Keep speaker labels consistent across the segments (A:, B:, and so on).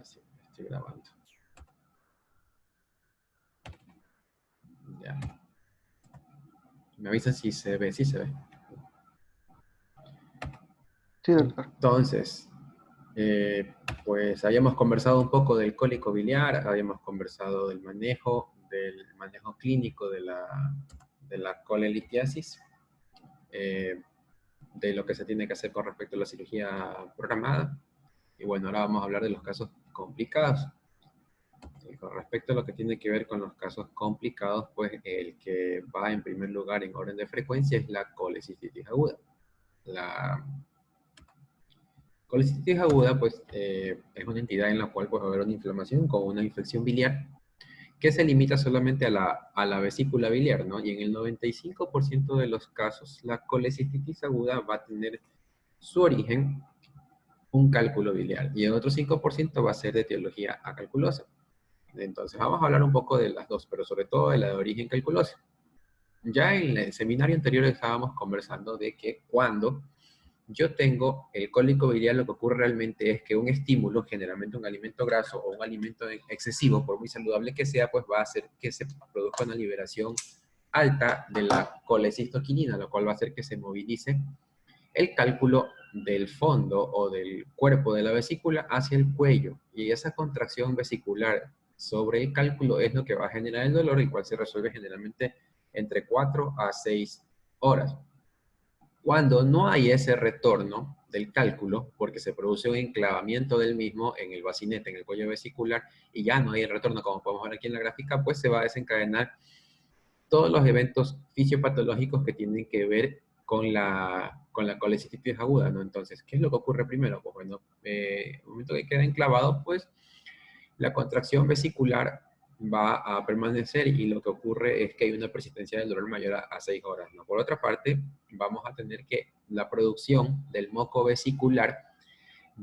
A: sí, estoy grabando. Ya. Me avisan si se ve, sí se ve.
B: Sí, doctor.
A: Entonces, pues habíamos conversado un poco del cólico biliar, habíamos conversado del manejo clínico de la colelitiasis, de lo que se tiene que hacer con respecto a la cirugía programada. Y bueno, ahora vamos a hablar de los casos complicados. Y con respecto a lo que tiene que ver con los casos complicados, pues el que va en primer lugar en orden de frecuencia es la colecistitis aguda. La colecistitis aguda, pues, es una entidad en la cual puede haber una inflamación con una infección biliar que se limita solamente a la vesícula biliar, ¿no? Y en el 95% de los casos, la colecistitis aguda va a tener su origen un cálculo biliar y el otro 5% va a ser de etiología acalculosa. Entonces vamos a hablar un poco de las dos, pero sobre todo de la de origen calculosa. Ya en el seminario anterior estábamos conversando de que cuando yo tengo el cólico biliar, lo que ocurre realmente es que un estímulo, generalmente un alimento graso o un alimento excesivo, por muy saludable que sea, pues va a hacer que se produzca una liberación alta de la colecistoquinina, lo cual va a hacer que se movilice el cálculo del fondo o del cuerpo de la vesícula hacia el cuello. Y esa contracción vesicular sobre el cálculo es lo que va a generar el dolor, el cual se resuelve generalmente entre 4 a 6 horas. Cuando no hay ese retorno del cálculo, porque se produce un enclavamiento del mismo en el bacinete, en el cuello vesicular, y ya no hay el retorno, como podemos ver aquí en la gráfica, pues se va a desencadenar todos los eventos fisiopatológicos que tienen que ver con la colecistitis aguda, ¿no? Entonces, ¿qué es lo que ocurre primero? Pues bueno, en el momento que queda enclavado, pues la contracción vesicular va a permanecer y lo que ocurre es que hay una persistencia del dolor mayor a 6 horas, ¿no? Por otra parte, vamos a tener que la producción del moco vesicular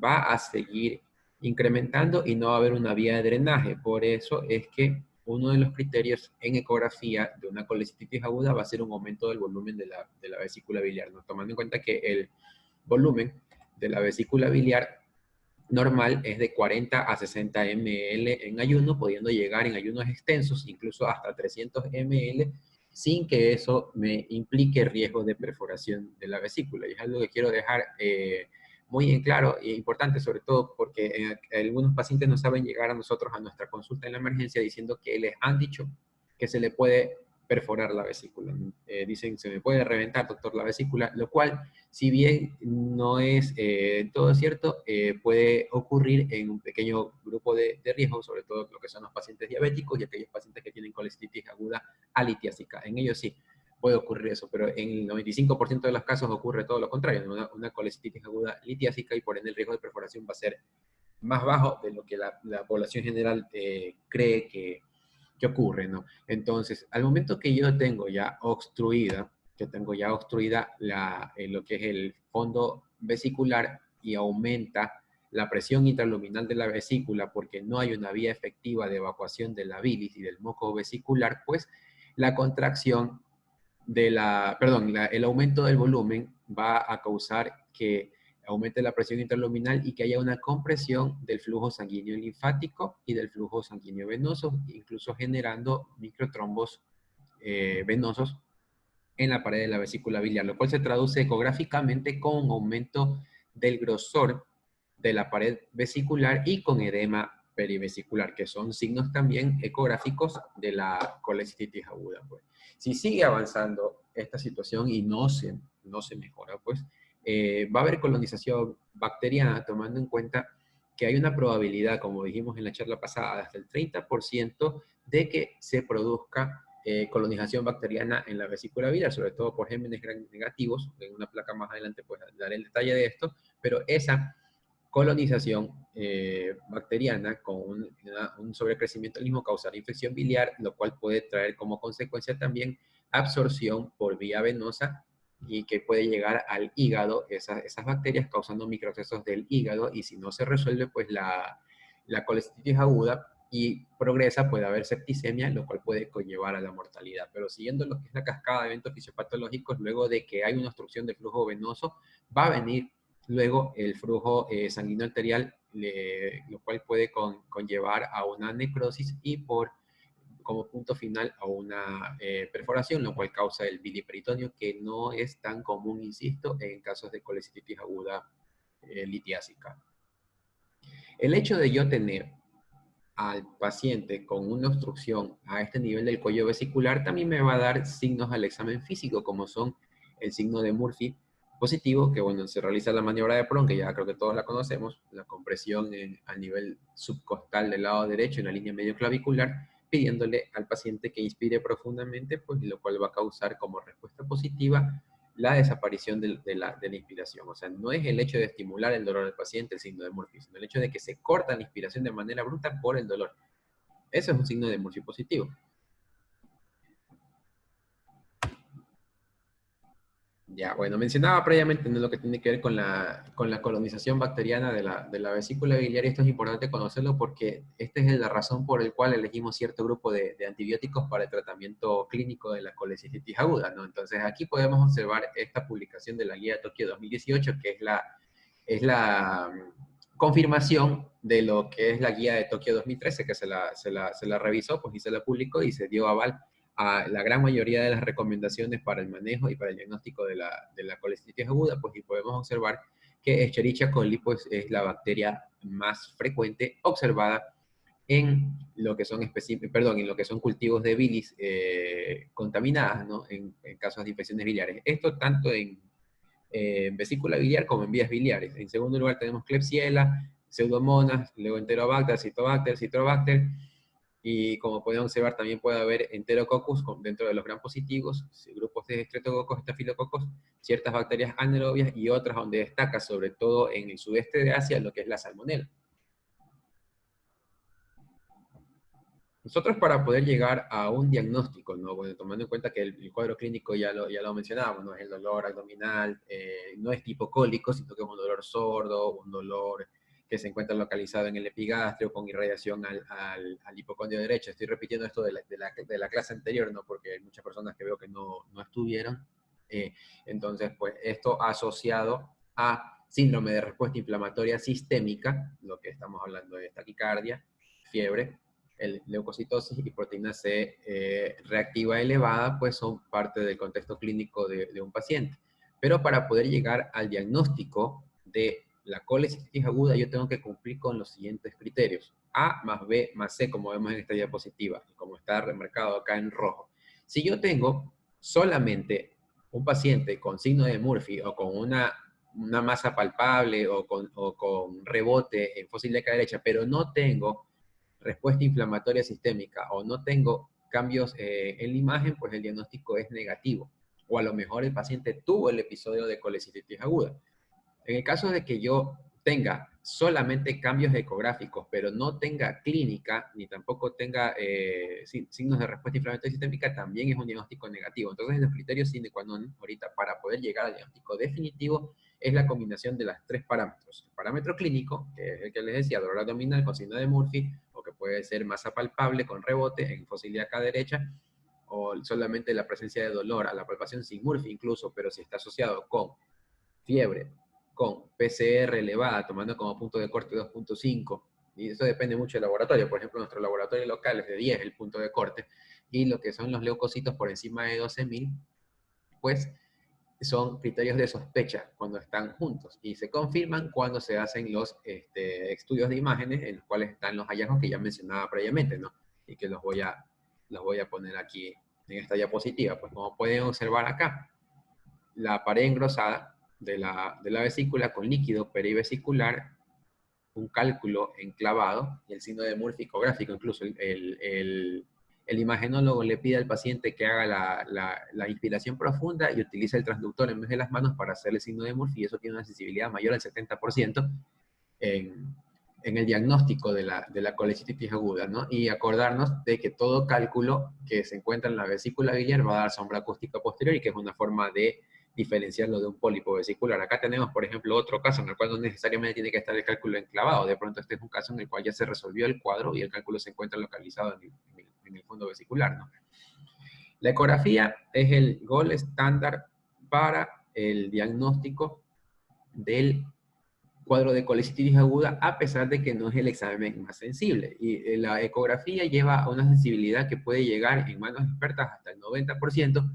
A: va a seguir incrementando y no va a haber una vía de drenaje. Por eso es que uno de los criterios en ecografía de una colecistitis aguda va a ser un aumento del volumen de la vesícula biliar, ¿no? Tomando en cuenta que el volumen de la vesícula biliar normal es de 40 a 60 ml en ayuno, pudiendo llegar en ayunos extensos incluso hasta 300 ml, sin que eso me implique riesgo de perforación de la vesícula. Y es algo que quiero dejar muy en claro e importante, sobre todo porque algunos pacientes no saben llegar a nosotros a nuestra consulta en la emergencia diciendo que les han dicho que se le puede perforar la vesícula. Dicen, se me puede reventar, doctor, la vesícula, lo cual, si bien no es todo cierto, puede ocurrir en un pequeño grupo de riesgo, sobre todo lo que son los pacientes diabéticos y aquellos pacientes que tienen colecistitis aguda alitiásica. En ellos sí puede ocurrir eso, pero en el 95% de los casos ocurre todo lo contrario, una colecistitis aguda litiásica y por ende el riesgo de perforación va a ser más bajo de lo que la población general cree que ocurre, ¿no? Entonces, al momento que yo tengo ya obstruida, lo que es el fondo vesicular y aumenta la presión intraluminal de la vesícula porque no hay una vía efectiva de evacuación de la bilis y del moco vesicular, pues la contracción el aumento del volumen va a causar que aumente la presión intraluminal y que haya una compresión del flujo sanguíneo linfático y del flujo sanguíneo venoso, incluso generando microtrombos venosos en la pared de la vesícula biliar, lo cual se traduce ecográficamente con un aumento del grosor de la pared vesicular y con edema perivesicular, que son signos también ecográficos de la colecistitis aguda. Pues. Si sigue avanzando esta situación y no se mejora, pues va a haber colonización bacteriana, tomando en cuenta que hay una probabilidad, como dijimos en la charla pasada, de hasta el 30% de que se produzca colonización bacteriana en la vesícula biliar, sobre todo por gérmenes negativos. En una placa más adelante pues daré el detalle de esto, pero esa colonización bacteriana con un sobrecrecimiento del mismo causará infección biliar, lo cual puede traer como consecuencia también absorción por vía venosa y que puede llegar al hígado, esas bacterias causando microcesos del hígado, y si no se resuelve pues la colecistitis aguda y progresa, puede haber septicemia, lo cual puede conllevar a la mortalidad. Pero siguiendo lo que es la cascada de eventos fisiopatológicos, luego de que hay una obstrucción del flujo venoso, va a venir luego el flujo sanguíneo arterial lo cual puede conllevar a una necrosis y como punto final a una perforación, lo cual causa el biliperitoneo, que no es tan común, insisto, en casos de colecistitis aguda litiásica. El hecho de yo tener al paciente con una obstrucción a este nivel del cuello vesicular también me va a dar signos al examen físico, como son el signo de Murphy positivo, que bueno, se realiza la maniobra de Plon, que ya creo que todos la conocemos, la compresión a nivel subcostal del lado derecho en la línea medio clavicular, pidiéndole al paciente que inspire profundamente, pues lo cual va a causar como respuesta positiva la desaparición de la inspiración. O sea, no es el hecho de estimular el dolor del paciente el signo de Murphy, sino el hecho de que se corta la inspiración de manera bruta por el dolor. Eso es un signo de Murphy positivo. Ya, bueno, mencionaba previamente, ¿no?, lo que tiene que ver con la colonización bacteriana de la vesícula biliar, y esto es importante conocerlo porque esta es la razón por la cual elegimos cierto grupo de antibióticos para el tratamiento clínico de la colecistitis aguda, ¿no? Entonces aquí podemos observar esta publicación de la guía Tokio 2018, que es la confirmación de lo que es la guía de Tokio 2013, que se la revisó, pues, y se la publicó y se dio aval a la gran mayoría de las recomendaciones para el manejo y para el diagnóstico de la colecistitis aguda, pues, y podemos observar que Escherichia coli, pues, es la bacteria más frecuente observada en lo que son en lo que son cultivos de bilis contaminadas, ¿no?, en casos de infecciones biliares. Esto tanto en vesícula biliar como en vías biliares. En segundo lugar tenemos Klebsiella, Pseudomonas, luego Enterobacter, Citobacter, Citrobacter, y como pueden observar también puede haber Enterococcus dentro de los gram positivos, grupos de Streptococcus, Staphylococcus, ciertas bacterias anaerobias y otras donde destaca sobre todo en el sudeste de Asia lo que es la salmonela. Nosotros, para poder llegar a un diagnóstico, ¿no?, bueno, tomando en cuenta que el cuadro clínico ya lo mencionábamos, ¿no?, es el dolor abdominal, no es tipo cólico, sino que es un dolor sordo, un dolor que se encuentra localizado en el epigastrio con irradiación al hipocondrio derecho. Estoy repitiendo esto de la clase anterior, ¿no?, porque hay muchas personas que veo que no estuvieron. Entonces, pues esto asociado a síndrome de respuesta inflamatoria sistémica, lo que estamos hablando de taquicardia, fiebre, leucocitosis y proteína C reactiva elevada, pues son parte del contexto clínico de un paciente. Pero para poder llegar al diagnóstico de la colecistitis aguda, yo tengo que cumplir con los siguientes criterios: A más B más C, como vemos en esta diapositiva, y como está remarcado acá en rojo. Si yo tengo solamente un paciente con signo de Murphy o con una masa palpable o con rebote en fosa ilíaca derecha, pero no tengo respuesta inflamatoria sistémica o no tengo cambios en la imagen, pues el diagnóstico es negativo. O a lo mejor el paciente tuvo el episodio de colecistitis aguda. En el caso de que yo tenga solamente cambios ecográficos, pero no tenga clínica, ni tampoco tenga signos de respuesta inflamatoria sistémica, también es un diagnóstico negativo. Entonces, los criterios sine qua non ahorita para poder llegar al diagnóstico definitivo es la combinación de los tres parámetros. El parámetro clínico, que es el que les decía, dolor abdominal con signo de Murphy, o que puede ser masa palpable con rebote en fosa ilíaca derecha, o solamente la presencia de dolor a la palpación sin Murphy incluso, pero si está asociado con fiebre, con PCR elevada, tomando como punto de corte 2.5, y eso depende mucho del laboratorio. Por ejemplo, nuestro laboratorio local es de 10 el punto de corte, y lo que son los leucocitos por encima de 12.000, pues son criterios de sospecha cuando están juntos, y se confirman cuando se hacen los estudios de imágenes, en los cuales están los hallazgos que ya mencionaba previamente, ¿no?, y que los voy a poner aquí en esta diapositiva. Pues como pueden observar acá, la pared engrosada de la vesícula con líquido perivesicular, un cálculo enclavado y el signo de Murphy ecográfico. Incluso el imagenólogo le pide al paciente que haga la inspiración profunda y utilice el transductor en vez de las manos para hacer el signo de Murphy, y eso tiene una sensibilidad mayor al 70% en el diagnóstico de la colecistitis aguda, ¿no? Y acordarnos de que todo cálculo que se encuentra en la vesícula biliar va a dar sombra acústica posterior, y que es una forma de diferenciarlo de un pólipo vesicular. Acá tenemos, por ejemplo, otro caso en el cual no necesariamente tiene que estar el cálculo enclavado. De pronto este es un caso en el cual ya se resolvió el cuadro y el cálculo se encuentra localizado en el fondo vesicular, ¿no? La ecografía es el gold estándar para el diagnóstico del cuadro de colecitis aguda, a pesar de que no es el examen más sensible. Y la ecografía lleva a una sensibilidad que puede llegar en manos expertas hasta el 90%,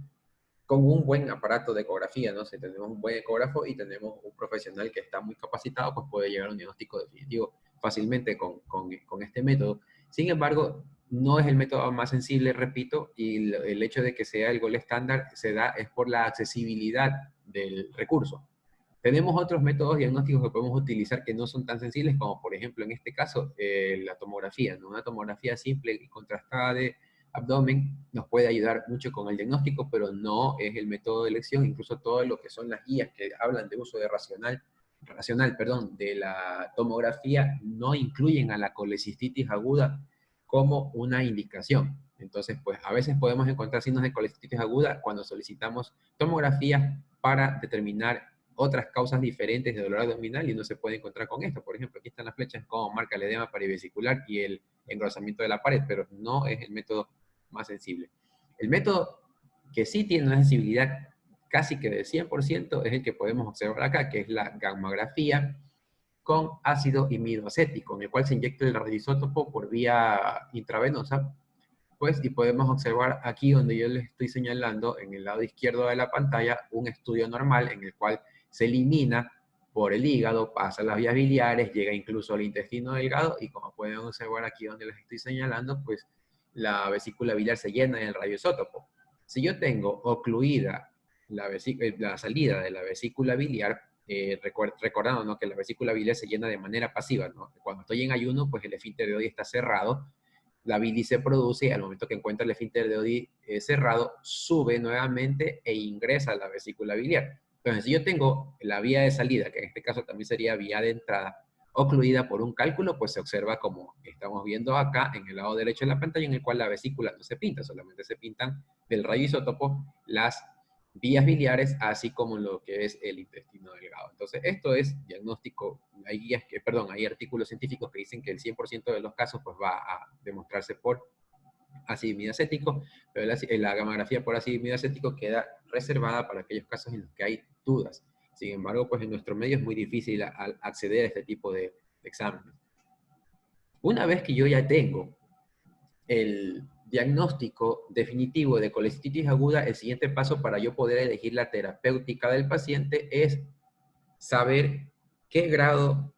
A: con un buen aparato de ecografía, ¿no? Si tenemos un buen ecógrafo y tenemos un profesional que está muy capacitado, pues puede llegar a un diagnóstico definitivo fácilmente con este método. Sin embargo, no es el método más sensible, repito, y el hecho de que sea el gol estándar se da es por la accesibilidad del recurso. Tenemos otros métodos diagnósticos que podemos utilizar que no son tan sensibles, como por ejemplo en este caso la tomografía, ¿no? Una tomografía simple y contrastada de abdomen nos puede ayudar mucho con el diagnóstico, pero no es el método de elección. Incluso todo lo que son las guías que hablan de uso de de la tomografía no incluyen a la colecistitis aguda como una indicación. Entonces, pues a veces podemos encontrar signos de colecistitis aguda cuando solicitamos tomografía para determinar otras causas diferentes de dolor abdominal y no se puede encontrar con esto. Por ejemplo, aquí están las flechas como marca el edema perivesicular y el engrosamiento de la pared, pero no es el método más sensible. El método que sí tiene una sensibilidad casi que de 100% es el que podemos observar acá, que es la gammagrafía con ácido imidoacético, en el cual se inyecta el radioisótopo por vía intravenosa, pues, y podemos observar aquí donde yo les estoy señalando, en el lado izquierdo de la pantalla, un estudio normal en el cual se elimina por el hígado, pasa a las vías biliares, llega incluso al intestino delgado, y como pueden observar aquí donde les estoy señalando, pues la vesícula biliar se llena del radioisótopo. Si yo tengo ocluida la salida de la vesícula biliar, recordando, ¿no?, que la vesícula biliar se llena de manera pasiva, ¿no? Cuando estoy en ayuno, pues el esfínter de Oddi está cerrado, la bilis se produce y al momento que encuentra el esfínter de Oddi cerrado, sube nuevamente e ingresa a la vesícula biliar. Entonces, si yo tengo la vía de salida, que en este caso también sería vía de entrada, ocluida por un cálculo, pues se observa como estamos viendo acá en el lado derecho de la pantalla, en el cual la vesícula no se pinta, solamente se pintan del radioisótopo las vías biliares, así como lo que es el intestino delgado. Entonces, esto es diagnóstico. Hay guías que, perdón, hay artículos científicos que dicen que el 100% de los casos pues va a demostrarse por ácido imidoacético, pero la gammagrafía por ácido imidoacético queda reservada para aquellos casos en los que hay dudas. Sin embargo, pues en nuestro medio es muy difícil acceder a este tipo de exámenes. Una vez que yo ya tengo el diagnóstico definitivo de colecistitis aguda, el siguiente paso para yo poder elegir la terapéutica del paciente es saber qué grado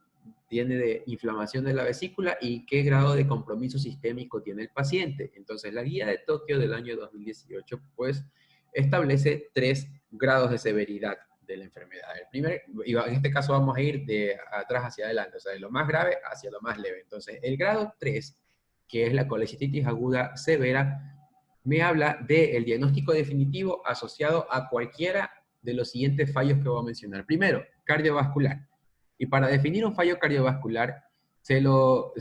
A: tiene de inflamación de la vesícula y qué grado de compromiso sistémico tiene el paciente. Entonces, la guía de Tokio del año 2018, pues, establece 3 grados de severidad de la enfermedad. El primer, en este caso vamos a ir de atrás hacia adelante, o sea, de lo más grave hacia lo más leve. Entonces, el grado 3, que es la colecistitis aguda severa, me habla del diagnóstico definitivo asociado a cualquiera de los siguientes fallos que voy a mencionar. Primero, cardiovascular. Y para definir un fallo cardiovascular, se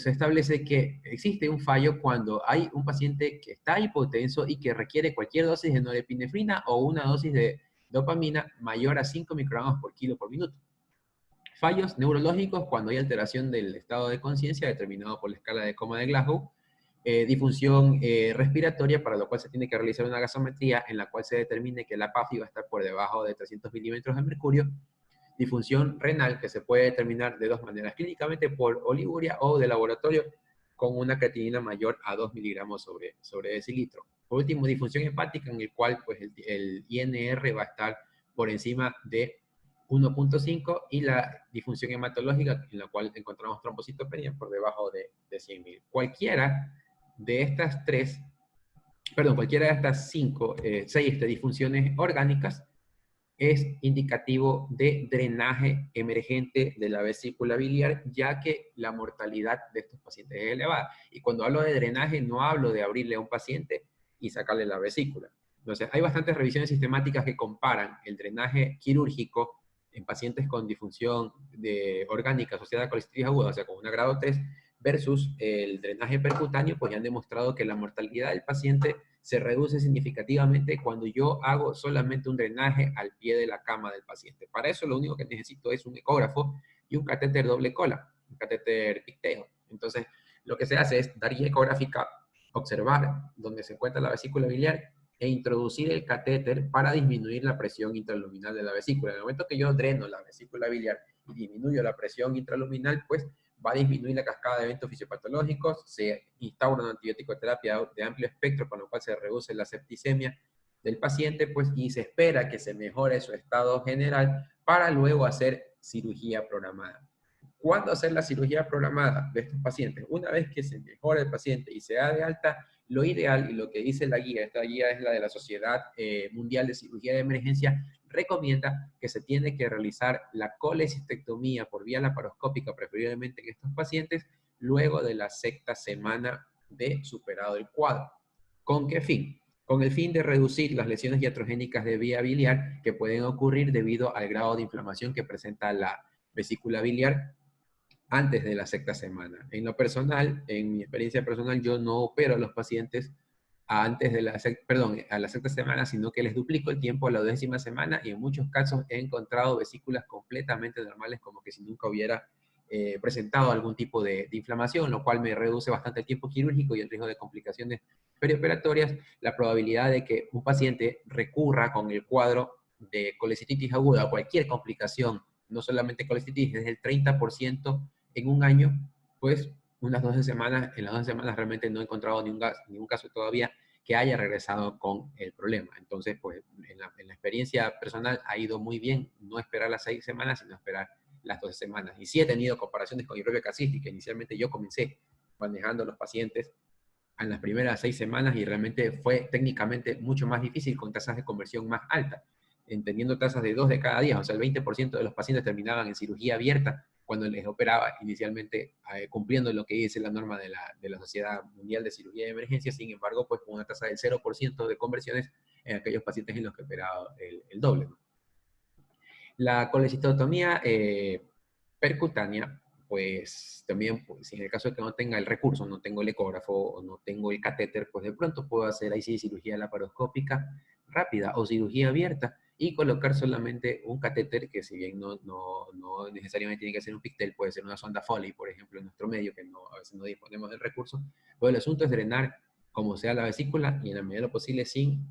A: establece que existe un fallo cuando hay un paciente que está hipotenso y que requiere cualquier dosis de norepinefrina o una dosis de dopamina mayor a 5 microgramos por kilo por minuto. Fallos neurológicos cuando hay alteración del estado de conciencia determinado por la escala de coma de Glasgow. Disfunción respiratoria, para lo cual se tiene que realizar una gasometría en la cual se determine que la PAFI va a estar por debajo de 300 milímetros de mercurio. Disfunción renal, que se puede determinar de 2 maneras, clínicamente por oliguria o de laboratorio con una creatinina mayor a 2 miligramos sobre decilitro. Por último, disfunción hepática, en el cual pues, el INR va a estar por encima de 1.5, y la disfunción hematológica, en la cual encontramos trombocitopenia por debajo de 100.000. Cualquiera de estas 6 disfunciones orgánicas es indicativo de drenaje emergente de la vesícula biliar, ya que la mortalidad de estos pacientes es elevada. Y cuando hablo de drenaje, no hablo de abrirle a un paciente y sacarle la vesícula. Entonces, hay bastantes revisiones sistemáticas que comparan el drenaje quirúrgico en pacientes con disfunción orgánica asociada a colecistitis aguda, o sea, con una grado 3, versus el drenaje percutáneo, pues ya han demostrado que la mortalidad del paciente se reduce significativamente cuando yo hago solamente un drenaje al pie de la cama del paciente. Para eso lo único que necesito es un ecógrafo y un catéter doble cola, un catéter picteo. Entonces, lo que se hace es dar guía ecográfica, observar dónde se encuentra la vesícula biliar e introducir el catéter para disminuir la presión intraluminal de la vesícula. En el momento que yo dreno la vesícula biliar disminuyo la presión intraluminal, pues va a disminuir la cascada de eventos fisiopatológicos, se instaura una antibiótico-terapia de amplio espectro, con lo cual se reduce la septicemia del paciente, pues, y se espera que se mejore su estado general para luego hacer cirugía programada. ¿Cuándo hacer la cirugía programada de estos pacientes? Una vez que se mejore el paciente y se da de alta, lo ideal y lo que dice la guía, esta guía es la de la Sociedad Mundial de Cirugía de Emergencia, recomienda que se tiene que realizar la colecistectomía por vía laparoscópica, preferiblemente en estos pacientes, luego de la sexta semana de superado el cuadro. ¿Con qué fin? Con el fin de reducir las lesiones iatrogénicas de vía biliar que pueden ocurrir debido al grado de inflamación que presenta la vesícula biliar antes de la sexta semana. En lo personal, en mi experiencia personal, yo no opero a los pacientes antes de la, a la sexta semana, sino que les duplico el tiempo a la 10ª semana y en muchos casos he encontrado vesículas completamente normales, como que si nunca hubiera presentado algún tipo de inflamación, lo cual me reduce bastante el tiempo quirúrgico y el riesgo de complicaciones perioperatorias. La probabilidad de que un paciente recurra con el cuadro de colecistitis aguda o cualquier complicación, no solamente colecistitis, es del 30% en un año, pues en las 12 semanas realmente no he encontrado ningún caso todavía que haya regresado con el problema. Entonces, pues en la experiencia personal ha ido muy bien no esperar las 6 semanas, sino esperar las 12 semanas. Y sí he tenido comparaciones con mi propia casística. Inicialmente yo comencé manejando a los pacientes en las primeras 6 semanas y realmente fue técnicamente mucho más difícil con tasas de conversión más altas, entendiendo tasas de 2 de cada 10, o sea, el 20% de los pacientes terminaban en cirugía abierta cuando les operaba inicialmente, cumpliendo lo que dice la norma de la Sociedad Mundial de Cirugía de Emergencia. Sin embargo, pues con una tasa del 0% de conversiones en aquellos pacientes en los que operaba el doble, ¿no? La colecistotomía percutánea, pues también, pues, en el caso de que no tenga el recurso, no tengo el ecógrafo o no tengo el catéter, pues de pronto puedo hacer ahí sí cirugía laparoscópica rápida o cirugía abierta y colocar solamente un catéter que, si bien no necesariamente tiene que ser un Pictel, puede ser una sonda Foley, por ejemplo, en nuestro medio, que a veces no disponemos del recurso. Pero el asunto es drenar como sea la vesícula y en la medida de lo posible sin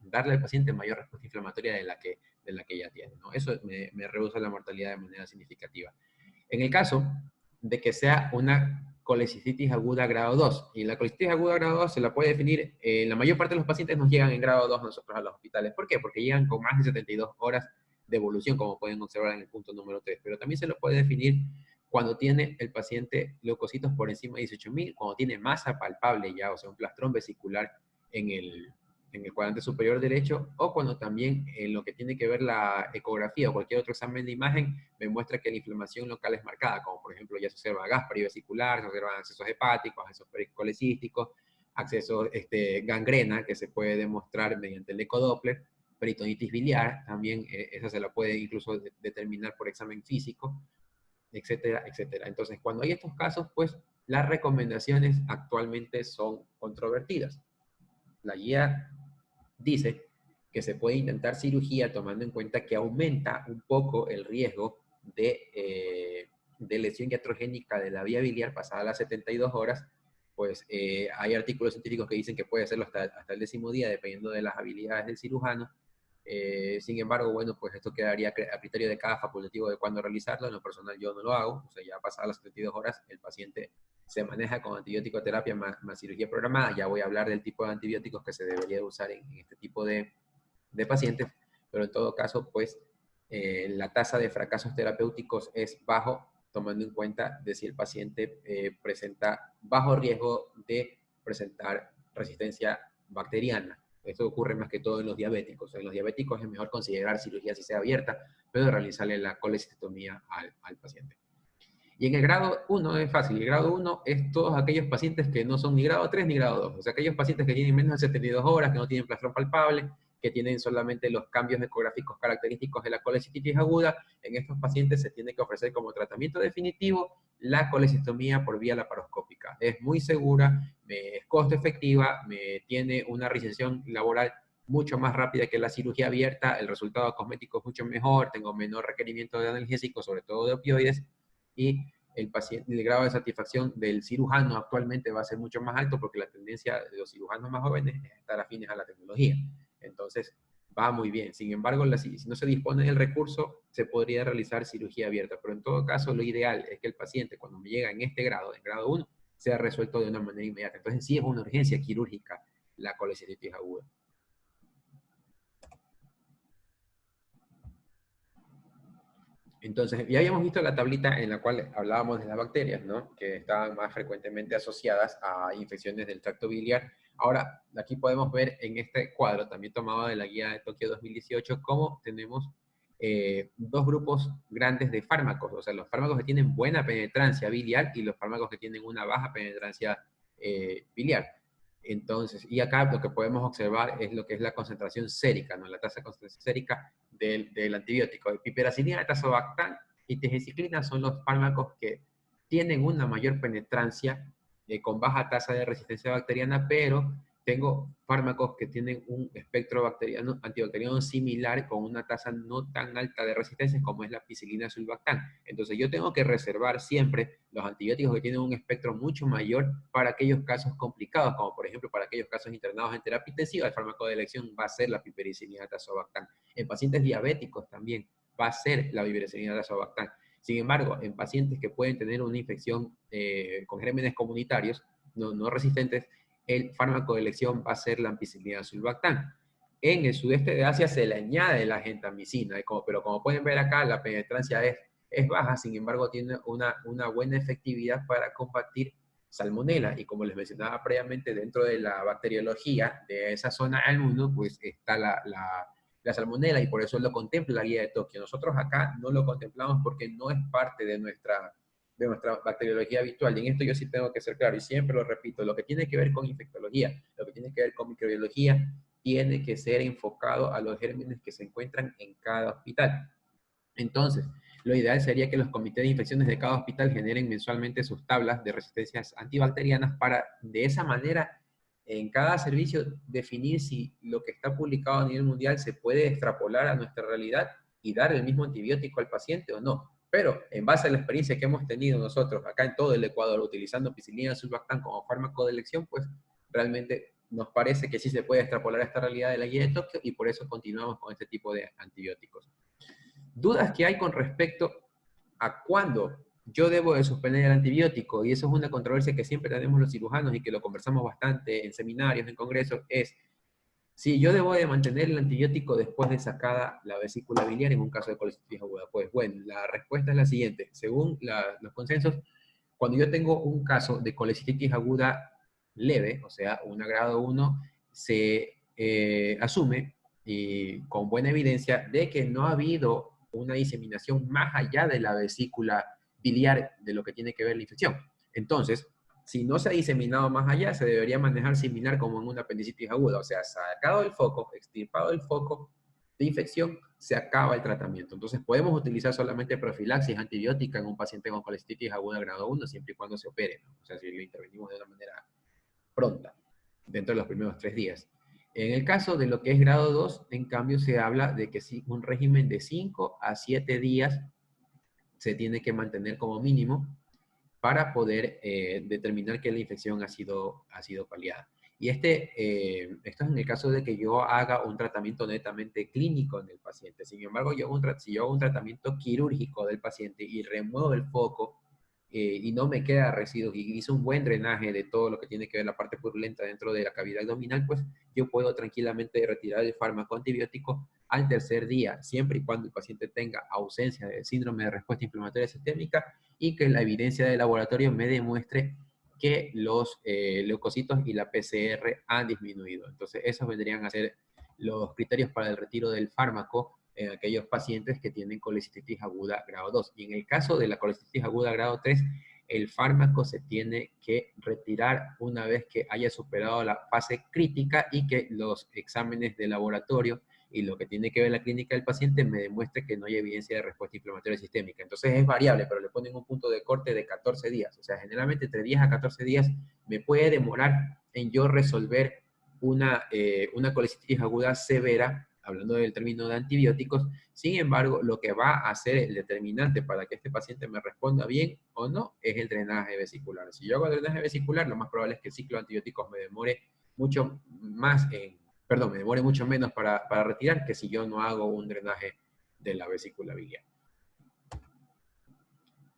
A: darle al paciente mayor respuesta inflamatoria de la que ya tiene, ¿no? Eso me reduce la mortalidad de manera significativa. En el caso de que sea una colecistitis aguda grado 2, y la colecistitis aguda grado 2 se la puede definir, la mayor parte de los pacientes nos llegan en grado 2 nosotros a los hospitales. ¿Por qué? Porque llegan con más de 72 horas de evolución, como pueden observar en el punto número 3, pero también se lo puede definir cuando tiene el paciente leucocitos por encima de 18.000, cuando tiene masa palpable ya, o sea, un plastrón vesicular en el cuadrante superior derecho, o cuando también en lo que tiene que ver la ecografía o cualquier otro examen de imagen me muestra que la inflamación local es marcada, como por ejemplo ya se observa gas perivesicular, se observan accesos hepáticos, accesos pericolecísticos, accesos gangrena, que se puede demostrar mediante el ecodoppler, peritonitis biliar, también esa se la puede incluso determinar por examen físico, etcétera, etcétera. Entonces, cuando hay estos casos, pues las recomendaciones actualmente son controvertidas. La guía dice que se puede intentar cirugía tomando en cuenta que aumenta un poco el riesgo de lesión iatrogénica de la vía biliar pasada las 72 horas. Pues hay artículos científicos que dicen que puede hacerlo hasta el 10º día, dependiendo de las habilidades del cirujano. Sin embargo, bueno, pues esto quedaría a criterio de cada facultativo de cuándo realizarlo. En lo personal yo no lo hago, o sea, ya pasadas las 72 horas el paciente se maneja con antibiótico terapia más cirugía programada. Ya voy a hablar del tipo de antibióticos que se debería usar en este tipo de pacientes, pero en todo caso, pues la tasa de fracasos terapéuticos es bajo, tomando en cuenta de si el paciente presenta bajo riesgo de presentar resistencia bacteriana. Esto ocurre más que todo en los diabéticos. En los diabéticos es mejor considerar cirugía si sea abierta, pero realizarle la colecistectomía al paciente. Y en el grado 1 es fácil. El grado 1 es todos aquellos pacientes que no son ni grado 3 ni grado 2. O sea, aquellos pacientes que tienen menos de 72 horas, que no tienen plastrón palpable, que tienen solamente los cambios ecográficos característicos de la colecistitis aguda. En estos pacientes se tiene que ofrecer como tratamiento definitivo la colecistectomía por vía laparoscópica. Es muy segura, es costo efectiva, tiene una resección laboral mucho más rápida que la cirugía abierta, el resultado cosmético es mucho mejor, tengo menor requerimiento de analgésicos, sobre todo de opioides, y el grado de satisfacción del cirujano actualmente va a ser mucho más alto porque la tendencia de los cirujanos más jóvenes es estar afines a la tecnología. Entonces, va muy bien. Sin embargo, si no se dispone del recurso, se podría realizar cirugía abierta. Pero en todo caso, lo ideal es que el paciente, cuando me llega en este grado, en grado 1, sea resuelto de una manera inmediata. Entonces, sí es una urgencia quirúrgica la colecistitis aguda. Entonces, ya habíamos visto la tablita en la cual hablábamos de las bacterias, ¿no? Que estaban más frecuentemente asociadas a infecciones del tracto biliar. Ahora, aquí podemos ver en este cuadro, también tomado de la guía de Tokio 2018, cómo tenemos dos grupos grandes de fármacos, o sea, los fármacos que tienen buena penetrancia biliar y los fármacos que tienen una baja penetrancia biliar. Entonces, y acá lo que podemos observar es lo que es la concentración sérica, ¿no? La tasa de concentración sérica del antibiótico. Piperacilina, tazobactam y tegenciclina son los fármacos que tienen una mayor penetrancia con baja tasa de resistencia bacteriana, pero tengo fármacos que tienen un espectro bacteriano, antibacteriano similar con una tasa no tan alta de resistencia como es la ampicilina sulbactam. Entonces yo tengo que reservar siempre los antibióticos que tienen un espectro mucho mayor para aquellos casos complicados, como por ejemplo para aquellos casos internados en terapia intensiva, el fármaco de elección va a ser la pipericilina tazobactam. En pacientes diabéticos también va a ser la pipericilina tazobactam. Sin embargo, en pacientes que pueden tener una infección con gérmenes comunitarios no resistentes, el fármaco de elección va a ser la ampicilina sulbactam. En el sudeste de Asia se le añade la gentamicina, pero como pueden ver acá, la penetrancia es baja, sin embargo tiene una buena efectividad para combatir salmonela. Y como les mencionaba previamente, dentro de la bacteriología de esa zona del mundo, pues está la salmonela y por eso lo contempla la guía de Tokio. Nosotros acá no lo contemplamos porque no es parte de nuestra bacteriología habitual. Y en esto yo sí tengo que ser claro, y siempre lo repito, lo que tiene que ver con infectología, lo que tiene que ver con microbiología, tiene que ser enfocado a los gérmenes que se encuentran en cada hospital. Entonces, lo ideal sería que los comités de infecciones de cada hospital generen mensualmente sus tablas de resistencias antibacterianas para, de esa manera, en cada servicio definir si lo que está publicado a nivel mundial se puede extrapolar a nuestra realidad y dar el mismo antibiótico al paciente o no. Pero en base a la experiencia que hemos tenido nosotros acá en todo el Ecuador utilizando ampicilina sulbactam como fármaco de elección, pues realmente nos parece que sí se puede extrapolar a esta realidad de la guía de Tokio y por eso continuamos con este tipo de antibióticos. Dudas que hay con respecto a cuándo yo debo de suspender el antibiótico, y eso es una controversia que siempre tenemos los cirujanos y que lo conversamos bastante en seminarios, en congresos, es si yo debo de mantener el antibiótico después de sacada la vesícula biliar en un caso de colecistitis aguda. Pues bueno, la respuesta es la siguiente. Según los consensos, cuando yo tengo un caso de colecistitis aguda leve, o sea, un grado 1, se asume y con buena evidencia de que no ha habido una diseminación más allá de la vesícula biliar de lo que tiene que ver la infección. Entonces, si no se ha diseminado más allá, se debería manejar similar como en una apendicitis aguda, o sea, sacado el foco, extirpado el foco de infección, se acaba el tratamiento. Entonces, podemos utilizar solamente profilaxis antibiótica en un paciente con colecistitis aguda grado 1, siempre y cuando se opere, ¿no? O sea, si lo intervenimos de una manera pronta, dentro de los primeros 3 días. En el caso de lo que es grado 2, en cambio, se habla de que sí, un régimen de 5 a 7 días se tiene que mantener como mínimo para poder determinar que la infección ha sido paliada. Y esto es en el caso de que yo haga un tratamiento netamente clínico en el paciente. Sin embargo, si yo hago un tratamiento quirúrgico del paciente y remuevo el foco y no me queda residuos y hice un buen drenaje de todo lo que tiene que ver la parte purulenta dentro de la cavidad abdominal, pues yo puedo tranquilamente retirar el fármaco antibiótico al tercer día, siempre y cuando el paciente tenga ausencia de síndrome de respuesta inflamatoria sistémica y que la evidencia de laboratorio me demuestre que los leucocitos y la PCR han disminuido. Entonces, esos vendrían a ser los criterios para el retiro del fármaco en aquellos pacientes que tienen colecistitis aguda grado 2. Y en el caso de la colecistitis aguda grado 3, el fármaco se tiene que retirar una vez que haya superado la fase crítica y que los exámenes de laboratorio y lo que tiene que ver la clínica del paciente me demuestre que no hay evidencia de respuesta inflamatoria sistémica. Entonces es variable, pero le ponen un punto de corte de 14 días. O sea, generalmente entre 10 a 14 días me puede demorar en yo resolver una colecistitis aguda severa, hablando del término de antibióticos. Sin embargo, lo que va a ser el determinante para que este paciente me responda bien o no es el drenaje vesicular. Si yo hago drenaje vesicular, lo más probable es que el ciclo de antibióticos me demore mucho más perdón, me demore mucho menos para retirar que si yo no hago un drenaje de la vesícula biliar.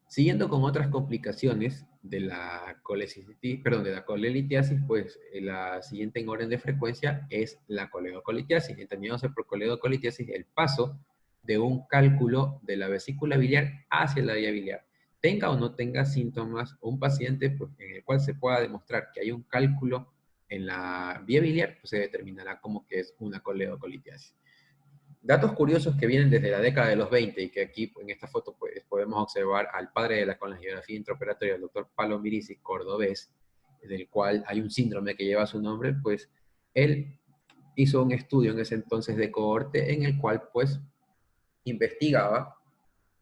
A: Siguiendo con otras complicaciones de la de la colelitiasis, pues la siguiente en orden de frecuencia es la coledocolitiasis. Entendiéndose por coledocolitiasis el paso de un cálculo de la vesícula biliar hacia la vía biliar. Tenga o no tenga síntomas, un paciente pues, en el cual se pueda demostrar que hay un cálculo en la vía biliar, pues se determinará como que es una coledocolitiasis. Datos curiosos que vienen desde la década de los 20 y que aquí en esta foto pues, podemos observar al padre de la colangiografía intraoperatoria, el doctor Palo Mirisi, cordobés, del cual hay un síndrome que lleva su nombre, pues él hizo un estudio en ese entonces de cohorte en el cual pues investigaba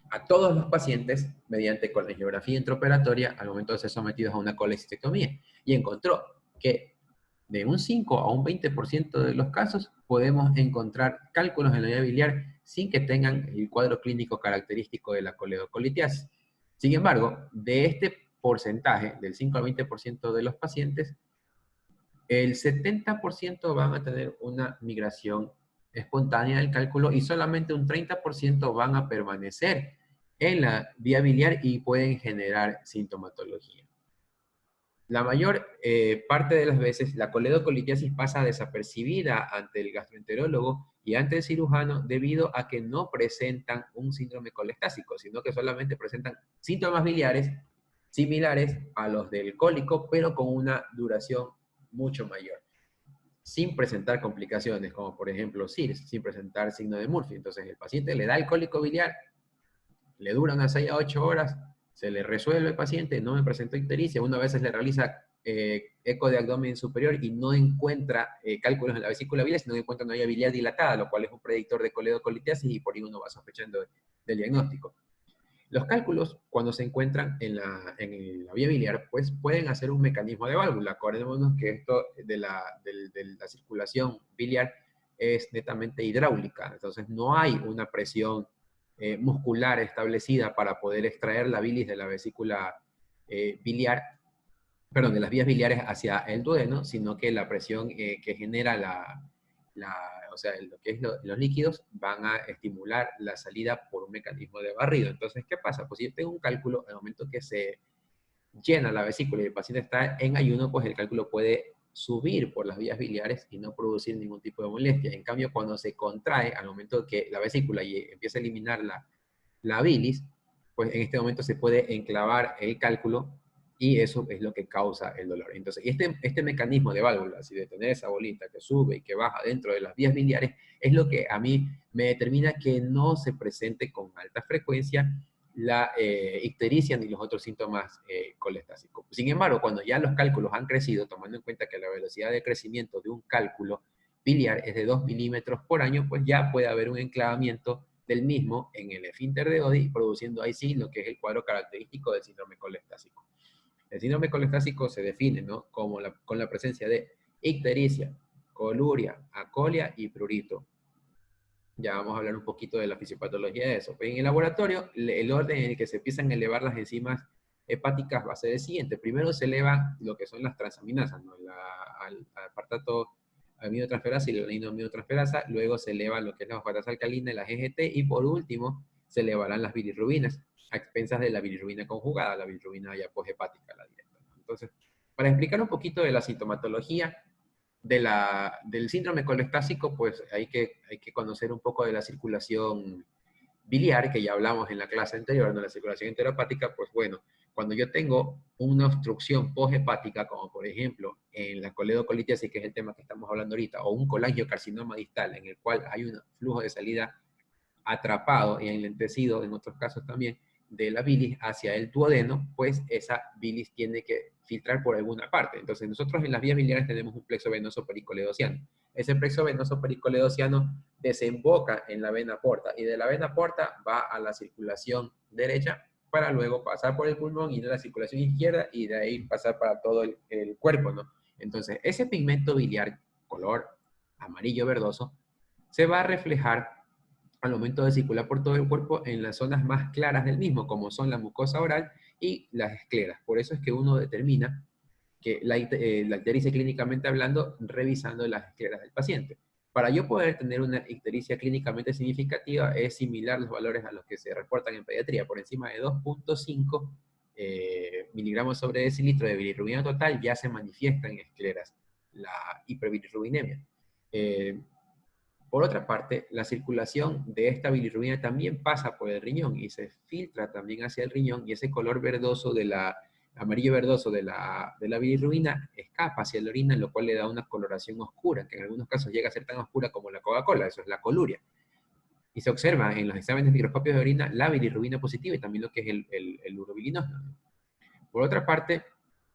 A: a todos los pacientes mediante colangiografía intraoperatoria al momento de ser sometidos a una colecistectomía y encontró que de un 5 a un 20% de los casos podemos encontrar cálculos en la vía biliar sin que tengan el cuadro clínico característico de la coledocolitiasis. Sin embargo, de este porcentaje, del 5 al 20% de los pacientes, el 70% van a tener una migración espontánea del cálculo y solamente un 30% van a permanecer en la vía biliar y pueden generar sintomatología. La mayor parte de las veces la coledocolitiasis pasa desapercibida ante el gastroenterólogo y ante el cirujano debido a que no presentan un síndrome colestásico, sino que solamente presentan síntomas biliares similares a los del cólico, pero con una duración mucho mayor, sin presentar complicaciones, como por ejemplo SIRS, sin presentar signo de Murphy. Entonces el paciente le da el cólico biliar, le dura unas 6 a 8 horas, se le resuelve el paciente, no me presentó ictericia, una vez le realiza eco de abdomen superior y no encuentra cálculos en la vesícula biliar, sino que encuentra una vía biliar dilatada, lo cual es un predictor de coledocolitiasis y por ahí uno va sospechando del diagnóstico. Los cálculos, cuando se encuentran en la vía biliar, pues pueden hacer un mecanismo de válvula. Acordémonos que esto de la circulación biliar es netamente hidráulica, entonces no hay una presión muscular establecida para poder extraer la bilis de la vesícula biliar, perdón, de las vías biliares hacia el duodeno, sino que la presión que genera o sea, lo que es los líquidos van a estimular la salida por un mecanismo de barrido. Entonces, ¿qué pasa? Pues si yo tengo un cálculo, al momento que se llena la vesícula y el paciente está en ayuno, pues el cálculo puede subir por las vías biliares y no producir ningún tipo de molestia. En cambio, cuando se contrae, al momento que la vesícula y empieza a eliminar la bilis, pues en este momento se puede enclavar el cálculo y eso es lo que causa el dolor. Entonces, este mecanismo de válvulas y de tener esa bolita que sube y que baja dentro de las vías biliares es lo que a mí me determina que no se presente con alta frecuencia la ictericia ni los otros síntomas colestásicos. Sin embargo, cuando ya los cálculos han crecido, tomando en cuenta que la velocidad de crecimiento de un cálculo biliar es de 2 milímetros por año, pues ya puede haber un enclavamiento del mismo en el esfínter de Oddi, produciendo ahí sí lo que es el cuadro característico del síndrome colestásico. El síndrome colestásico se define, ¿no?, como con la presencia de ictericia, coluria, acolia y prurito. Ya vamos a hablar un poquito de la fisiopatología de eso. En el laboratorio, el orden en el que se empiezan a elevar las enzimas hepáticas va a ser el siguiente. Primero se eleva lo que son las transaminasas, ¿no?, al apartato aminotransferasa y la aminotransferasa. Luego se eleva lo que es la fosfatasa alcalina y la GGT. Y por último, se elevarán las bilirrubinas, a expensas de la bilirrubina conjugada, la bilirrubina ya hepática, la directa. Entonces, para explicar un poquito de la sintomatología del síndrome colestásico, pues hay que conocer un poco de la circulación biliar, que ya hablamos en la clase anterior, ¿no? La circulación enterohepática. Pues bueno, cuando yo tengo una obstrucción posthepática, como por ejemplo en la coledocolitiasis, que es el tema que estamos hablando ahorita, o un colangiocarcinoma distal, en el cual hay un flujo de salida atrapado y enlentecido, en otros casos también, de la bilis hacia el duodeno, pues esa bilis tiene que filtrar por alguna parte. Entonces nosotros en las vías biliares tenemos un plexo venoso pericoledociano. Ese plexo venoso pericoledociano desemboca en la vena porta y de la vena porta va a la circulación derecha para luego pasar por el pulmón y de la circulación izquierda y de ahí pasar para todo el cuerpo, ¿no? Entonces ese pigmento biliar color amarillo verdoso se va a reflejar al momento de circular por todo el cuerpo en las zonas más claras del mismo, como son la mucosa oral y las escleras. Por eso es que uno determina que la ictericia clínicamente hablando, revisando las escleras del paciente. Para yo poder tener una ictericia clínicamente significativa, es similar los valores a los que se reportan en pediatría, por encima de 2.5 miligramos sobre decilitro de bilirrubina total, ya se manifiesta en escleras la hiperbilirrubinemia. Por otra parte, la circulación de esta bilirrubina también pasa por el riñón y se filtra también hacia el riñón, y ese color verdoso amarillo verdoso de la bilirrubina escapa hacia la orina, lo cual le da una coloración oscura, que en algunos casos llega a ser tan oscura como la Coca-Cola, eso es la coluria. Y se observa en los exámenes microscópicos de orina la bilirrubina positiva y también lo que es el urobilinógeno. Por otra parte,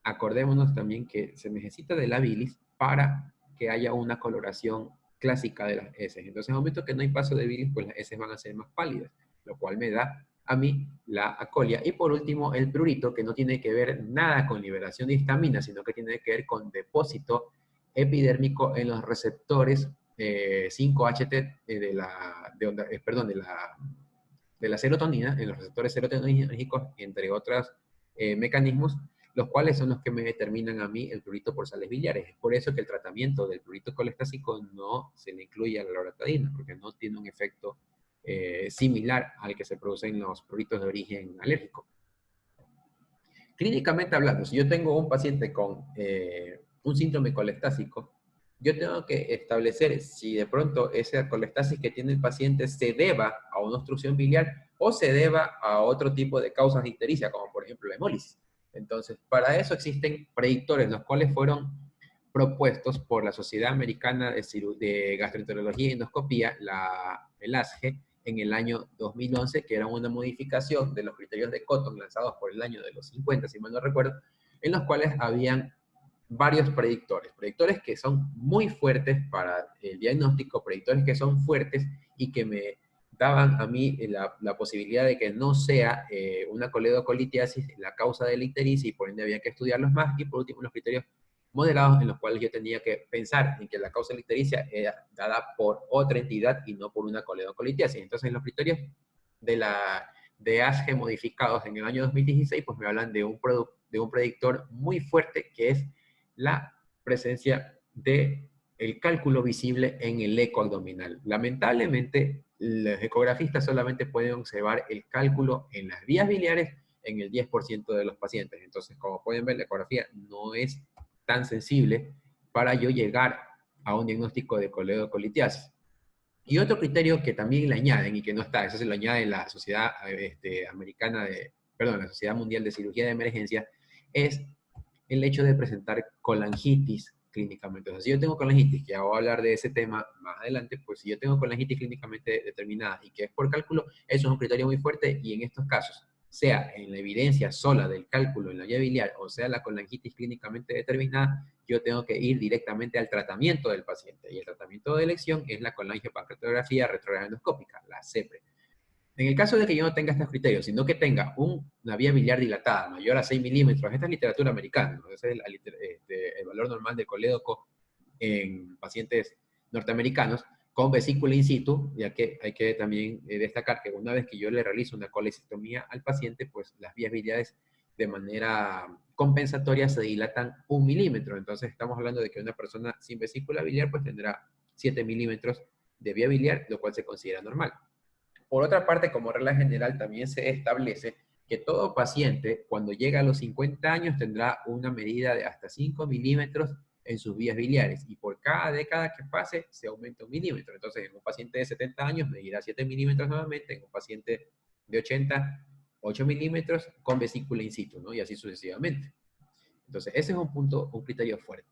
A: acordémonos también que se necesita de la bilis para que haya una coloración clásica de las heces. Entonces, en el momento que no hay paso de bilis, pues las heces van a ser más pálidas, lo cual me da a mí la acolia. Y por último, el prurito, que no tiene que ver nada con liberación de histamina, sino que tiene que ver con depósito epidérmico en los receptores 5-HT de la serotonina, en los receptores serotoninérgicos, entre otros mecanismos, los cuales son los que me determinan a mí el prurito por sales biliares. Es por eso que el tratamiento del prurito colestásico no se le incluye a la loratadina, porque no tiene un efecto similar al que se produce en los pruritos de origen alérgico. Clínicamente hablando, si yo tengo un paciente con un síndrome colestásico, yo tengo que establecer si de pronto esa colestasis que tiene el paciente se deba a una obstrucción biliar o se deba a otro tipo de causas de ictericia, como por ejemplo la hemólisis. Entonces, para eso existen predictores, los cuales fueron propuestos por la Sociedad Americana de Gastroenterología y Endoscopía, el ASGE, en el año 2011, que era una modificación de los criterios de Cotton lanzados por el año de los 50, si mal no recuerdo, en los cuales habían varios predictores que son muy fuertes para el diagnóstico, predictores que son fuertes y que me daban a mí la posibilidad de que no sea una coledocolitiasis la causa de la ictericia, y por ende había que estudiarlos más. Y por último, los criterios moderados, en los cuales yo tenía que pensar en que la causa de la ictericia era dada por otra entidad y no por una coledocolitiasis. Entonces, los criterios de ASGE modificados en el año 2016, pues me hablan de un predictor muy fuerte, que es la presencia de el cálculo visible en el eco abdominal. Lamentablemente, los ecografistas solamente pueden observar el cálculo en las vías biliares en el 10% de los pacientes. Entonces, como pueden ver, la ecografía no es tan sensible para yo llegar a un diagnóstico de coledocolitiasis. Y otro criterio que también le añaden y que no está, eso se lo añade la Sociedad la Sociedad Mundial de Cirugía de Emergencia, es el hecho de presentar colangitis clínicamente. O sea, si yo tengo colangitis, que ya voy a hablar de ese tema más adelante, pues si yo tengo colangitis clínicamente determinada y que es por cálculo, eso es un criterio muy fuerte, y en estos casos, sea en la evidencia sola del cálculo en la vía biliar o sea la colangitis clínicamente determinada, yo tengo que ir directamente al tratamiento del paciente. Y el tratamiento de elección es la colangiopancreatografía retrograda endoscópica, la CEPRE. En el caso de que yo no tenga estos criterios, sino que tenga una vía biliar dilatada mayor a 6 milímetros, esta es literatura americana, ¿no? Ese es el valor normal de colédoco en pacientes norteamericanos, con vesícula in situ, ya que hay que también destacar que una vez que yo le realizo una colecistectomía al paciente, pues las vías biliares de manera compensatoria se dilatan 1 milímetro. Entonces estamos hablando de que una persona sin vesícula biliar pues tendrá 7 milímetros de vía biliar, lo cual se considera normal. Por otra parte, como regla general, también se establece que todo paciente, cuando llega a los 50 años, tendrá una medida de hasta 5 milímetros en sus vías biliares, y por cada década que pase, se aumenta 1 milímetro. Entonces, en un paciente de 70 años, medirá 7 milímetros nuevamente, en un paciente de 80, 8 milímetros con vesícula in situ, ¿no? Y así sucesivamente. Entonces, ese es un criterio fuerte.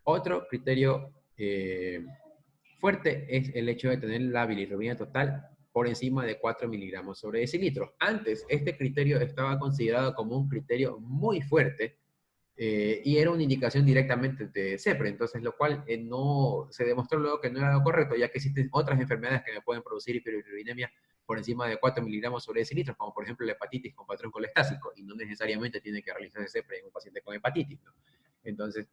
A: Otro criterio fuerte es el hecho de tener la bilirrubina total por encima de 4 miligramos sobre decilitro. Antes, este criterio estaba considerado como un criterio muy fuerte y era una indicación directamente de CEPRE, entonces lo cual no se demostró luego que no era lo correcto, ya que existen otras enfermedades que me pueden producir hiperbilirubinemia por encima de 4 miligramos sobre decilitro, como por ejemplo la hepatitis con patrón colestásico, y no necesariamente tiene que realizarse CEPRE en un paciente con hepatitis, ¿no? Entonces,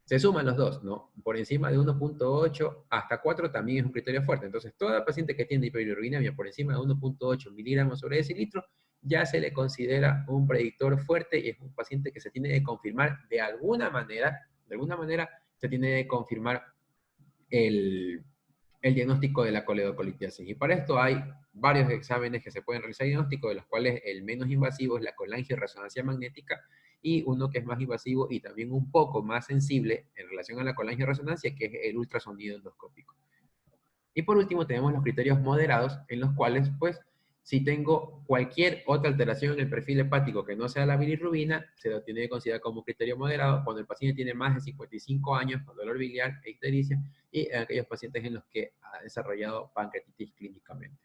A: se suman los dos, ¿no? Por encima de 1.8 hasta 4 también es un criterio fuerte. Entonces, toda paciente que tiene hiperbilirubinemia por encima de 1.8 miligramos sobre decilitro ya se le considera un predictor fuerte y es un paciente que se tiene que confirmar de alguna manera se tiene que confirmar el diagnóstico de la coledocolitiasis. Y para esto hay varios exámenes que se pueden realizar diagnóstico, de los cuales el menos invasivo es la colangioresonancia magnética, y uno que es más invasivo y también un poco más sensible en relación a la colangioresonancia, que es el ultrasonido endoscópico. Y por último tenemos los criterios moderados, en los cuales, pues, si tengo cualquier otra alteración en el perfil hepático que no sea la bilirrubina, se lo tiene que considerar como un criterio moderado cuando el paciente tiene más de 55 años, con dolor biliar e ictericia, y en aquellos pacientes en los que ha desarrollado pancreatitis clínicamente.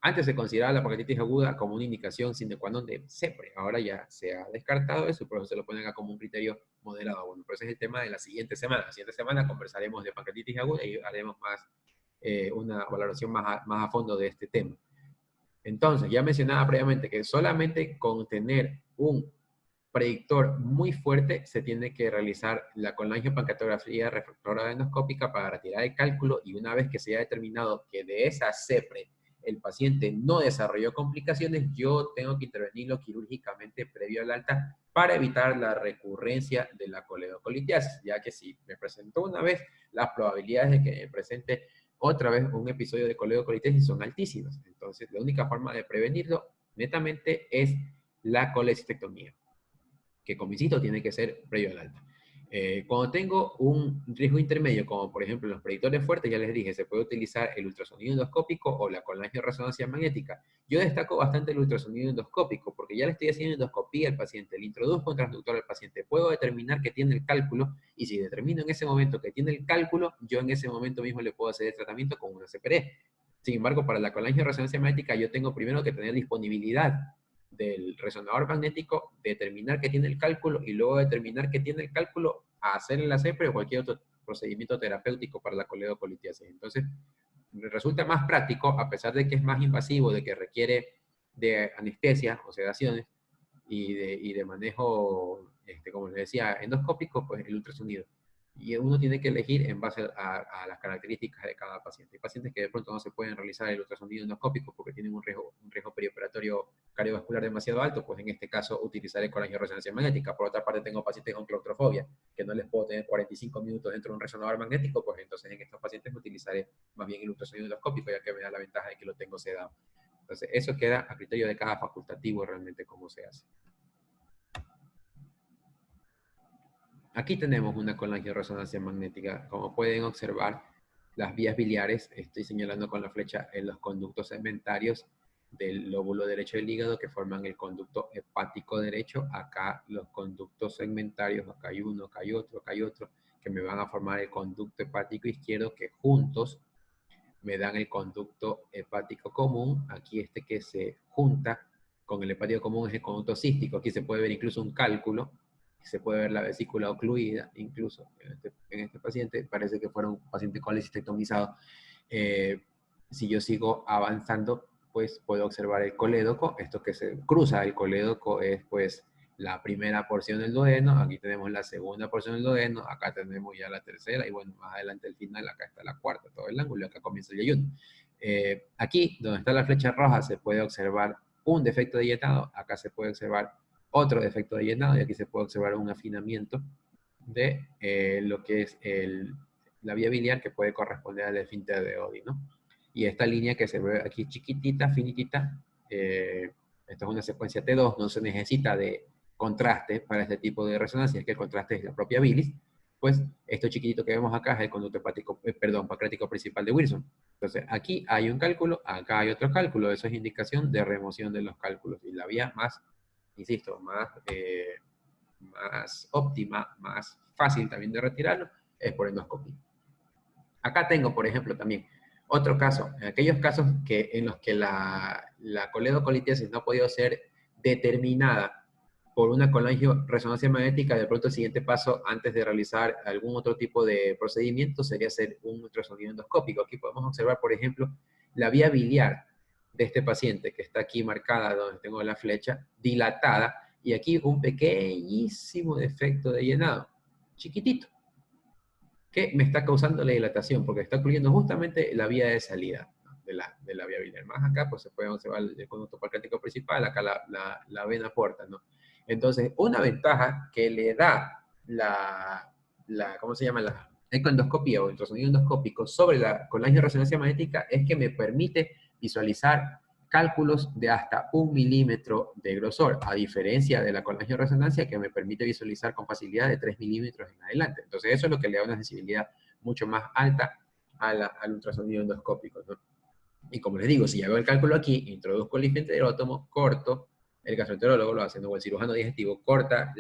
A: Antes se consideraba la pancreatitis aguda como una indicación sine qua non de CEPRE. Ahora ya se ha descartado eso, pero se lo ponen acá como un criterio moderado. Bueno, pues ese es el tema de la siguiente semana. La siguiente semana conversaremos de pancreatitis aguda y haremos más una valoración más a fondo de este tema. Entonces, ya mencionaba previamente que solamente con tener un predictor muy fuerte se tiene que realizar la colangiopancreatografía refractora endoscópica para retirar el cálculo, y una vez que se haya determinado que de esa CEPRE el paciente no desarrolló complicaciones, yo tengo que intervenirlo quirúrgicamente previo al alta para evitar la recurrencia de la coledocolitiasis, ya que si me presentó una vez, las probabilidades de que me presente otra vez un episodio de coledocolitiasis son altísimas. Entonces, la única forma de prevenirlo netamente es la colecistectomía, que como insisto tiene que ser previo al alta. Cuando tengo un riesgo intermedio, como por ejemplo en los predictores fuertes, ya les dije, se puede utilizar el ultrasonido endoscópico o la colangioresonancia magnética. Yo destaco bastante el ultrasonido endoscópico, porque ya le estoy haciendo endoscopía al paciente, le introduzco un transductor al paciente, puedo determinar que tiene el cálculo, y si determino en ese momento que tiene el cálculo, yo en ese momento mismo le puedo hacer el tratamiento con una CPR. Sin embargo, para la colangioresonancia magnética yo tengo primero que tener disponibilidad del resonador magnético, determinar que tiene el cálculo, y luego determinar que tiene el cálculo, a hacer la CEPRE o cualquier otro procedimiento terapéutico para la coledocolitiasis. Entonces, resulta más práctico, a pesar de que es más invasivo, de que requiere de anestesia o sedaciones y de manejo, como les decía, endoscópico, pues el ultrasonido. Y uno tiene que elegir en base a las características de cada paciente. Hay pacientes que de pronto no se pueden realizar el ultrasonido endoscópico porque tienen un riesgo perioperatorio cardiovascular demasiado alto, pues en este caso utilizaré colangioresonancia magnética. Por otra parte, tengo pacientes con claustrofobia, que no les puedo tener 45 minutos dentro de un resonador magnético, pues entonces en estos pacientes utilizaré más bien el ultrasonido endoscópico, ya que me da la ventaja de que lo tengo sedado. Entonces, eso queda a criterio de cada facultativo realmente cómo se hace. Aquí tenemos una colangioresonancia magnética. Como pueden observar, las vías biliares, estoy señalando con la flecha en los conductos segmentarios del lóbulo derecho del hígado que forman el conducto hepático derecho. Acá los conductos segmentarios, acá hay uno, acá hay otro, que me van a formar el conducto hepático izquierdo, que juntos me dan el conducto hepático común. Aquí este que se junta con el hepático común es el conducto cístico. Aquí se puede ver incluso un cálculo, se puede ver la vesícula ocluida, incluso en este paciente, parece que fuera un paciente colecistectomizado. Si yo sigo avanzando, pues puedo observar el colédoco. Esto que se cruza el colédoco es pues la primera porción del duodeno, aquí tenemos la segunda porción del duodeno, acá tenemos ya la tercera, y bueno, más adelante al final, acá está la cuarta, todo el ángulo, y acá comienza el yeyuno. Aquí, donde está la flecha roja, se puede observar un defecto de llenado, acá se puede observar otro defecto de llenado, y aquí se puede observar un afinamiento de lo que es la vía biliar, que puede corresponder al esfínter de Oddi, ¿no? Y esta línea que se ve aquí chiquitita, finitita, esta es una secuencia T2, no se necesita de contraste para este tipo de resonancia, es que el contraste es la propia bilis. Pues esto chiquitito que vemos acá es el conducto hepático, pancreático principal de Wilson. Entonces, aquí hay un cálculo, acá hay otro cálculo, eso es indicación de remoción de los cálculos. Y la vía más, insisto, más óptima, más fácil también de retirarlo, es por endoscopia. Acá tengo, por ejemplo, también otro caso, en aquellos casos en los que la coledocolitiasis no ha podido ser determinada por una colangioresonancia magnética, de pronto el siguiente paso antes de realizar algún otro tipo de procedimiento sería hacer un ultrasonido endoscópico. Aquí podemos observar, por ejemplo, la vía biliar de este paciente, que está aquí marcada donde tengo la flecha, dilatada, y aquí un pequeñísimo defecto de llenado, chiquitito, que me está causando la dilatación, porque está ocurriendo justamente la vía de salida. de la vía biliar. Más acá, pues se puede observar el conducto pancreático principal, acá la vena porta, ¿no? Entonces, una ventaja que le da ¿cómo se llama? La ecoendoscopía o ultrasonido endoscópico sobre con la angioresonancia magnética es que me permite visualizar cálculos de hasta 1 milímetro de grosor, a diferencia de la con la angioresonancia que me permite visualizar con facilidad de 3 milímetros en adelante. Entonces, eso es lo que le da una sensibilidad mucho más alta al ultrasonido endoscópico, ¿no? Y como les digo, si ya veo el cálculo aquí, introduzco el linfenterótomo, corto, el gastroenterólogo lo hace, ¿no? O el cirujano digestivo corta a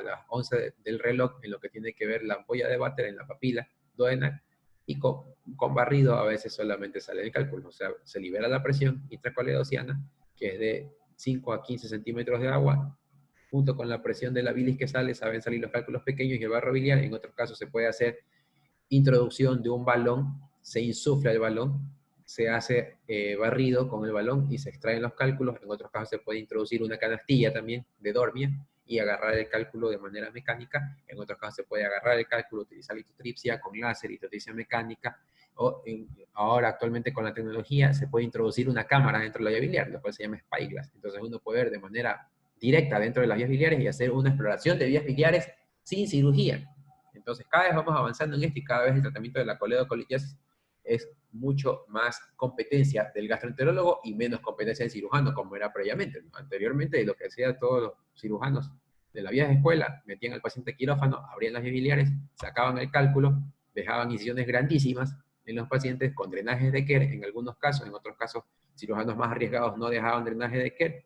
A: las 11 del reloj en lo que tiene que ver la ampolla de váter en la papila duodenal, y con barrido a veces solamente sale el cálculo, o sea, se libera la presión intracoledociana, que es de 5 a 15 centímetros de agua, junto con la presión de la bilis que sale, saben salir los cálculos pequeños y el barro biliar. En otros casos se puede hacer introducción de un balón, se insufla el balón, se hace barrido con el balón y se extraen los cálculos. En otros casos se puede introducir una canastilla también de dormia y agarrar el cálculo de manera mecánica. En otros casos se puede agarrar el cálculo, utilizar litotripsia con láser, litotripsia mecánica. Ahora actualmente con la tecnología se puede introducir una cámara dentro de la vía biliar, lo cual se llama Spyglass. Entonces uno puede ver de manera directa dentro de las vías biliares y hacer una exploración de vías biliares sin cirugía. Entonces, cada vez vamos avanzando en esto y cada vez el tratamiento de la coledocolitiasis es mucho más competencia del gastroenterólogo y menos competencia del cirujano, como era previamente, ¿no? Anteriormente, lo que hacían todos los cirujanos de la vieja escuela, metían al paciente en quirófano, abrían las vías biliares, sacaban el cálculo, dejaban incisiones grandísimas en los pacientes con drenajes de Kerr, en algunos casos, en otros casos, cirujanos más arriesgados no dejaban drenaje de Kerr,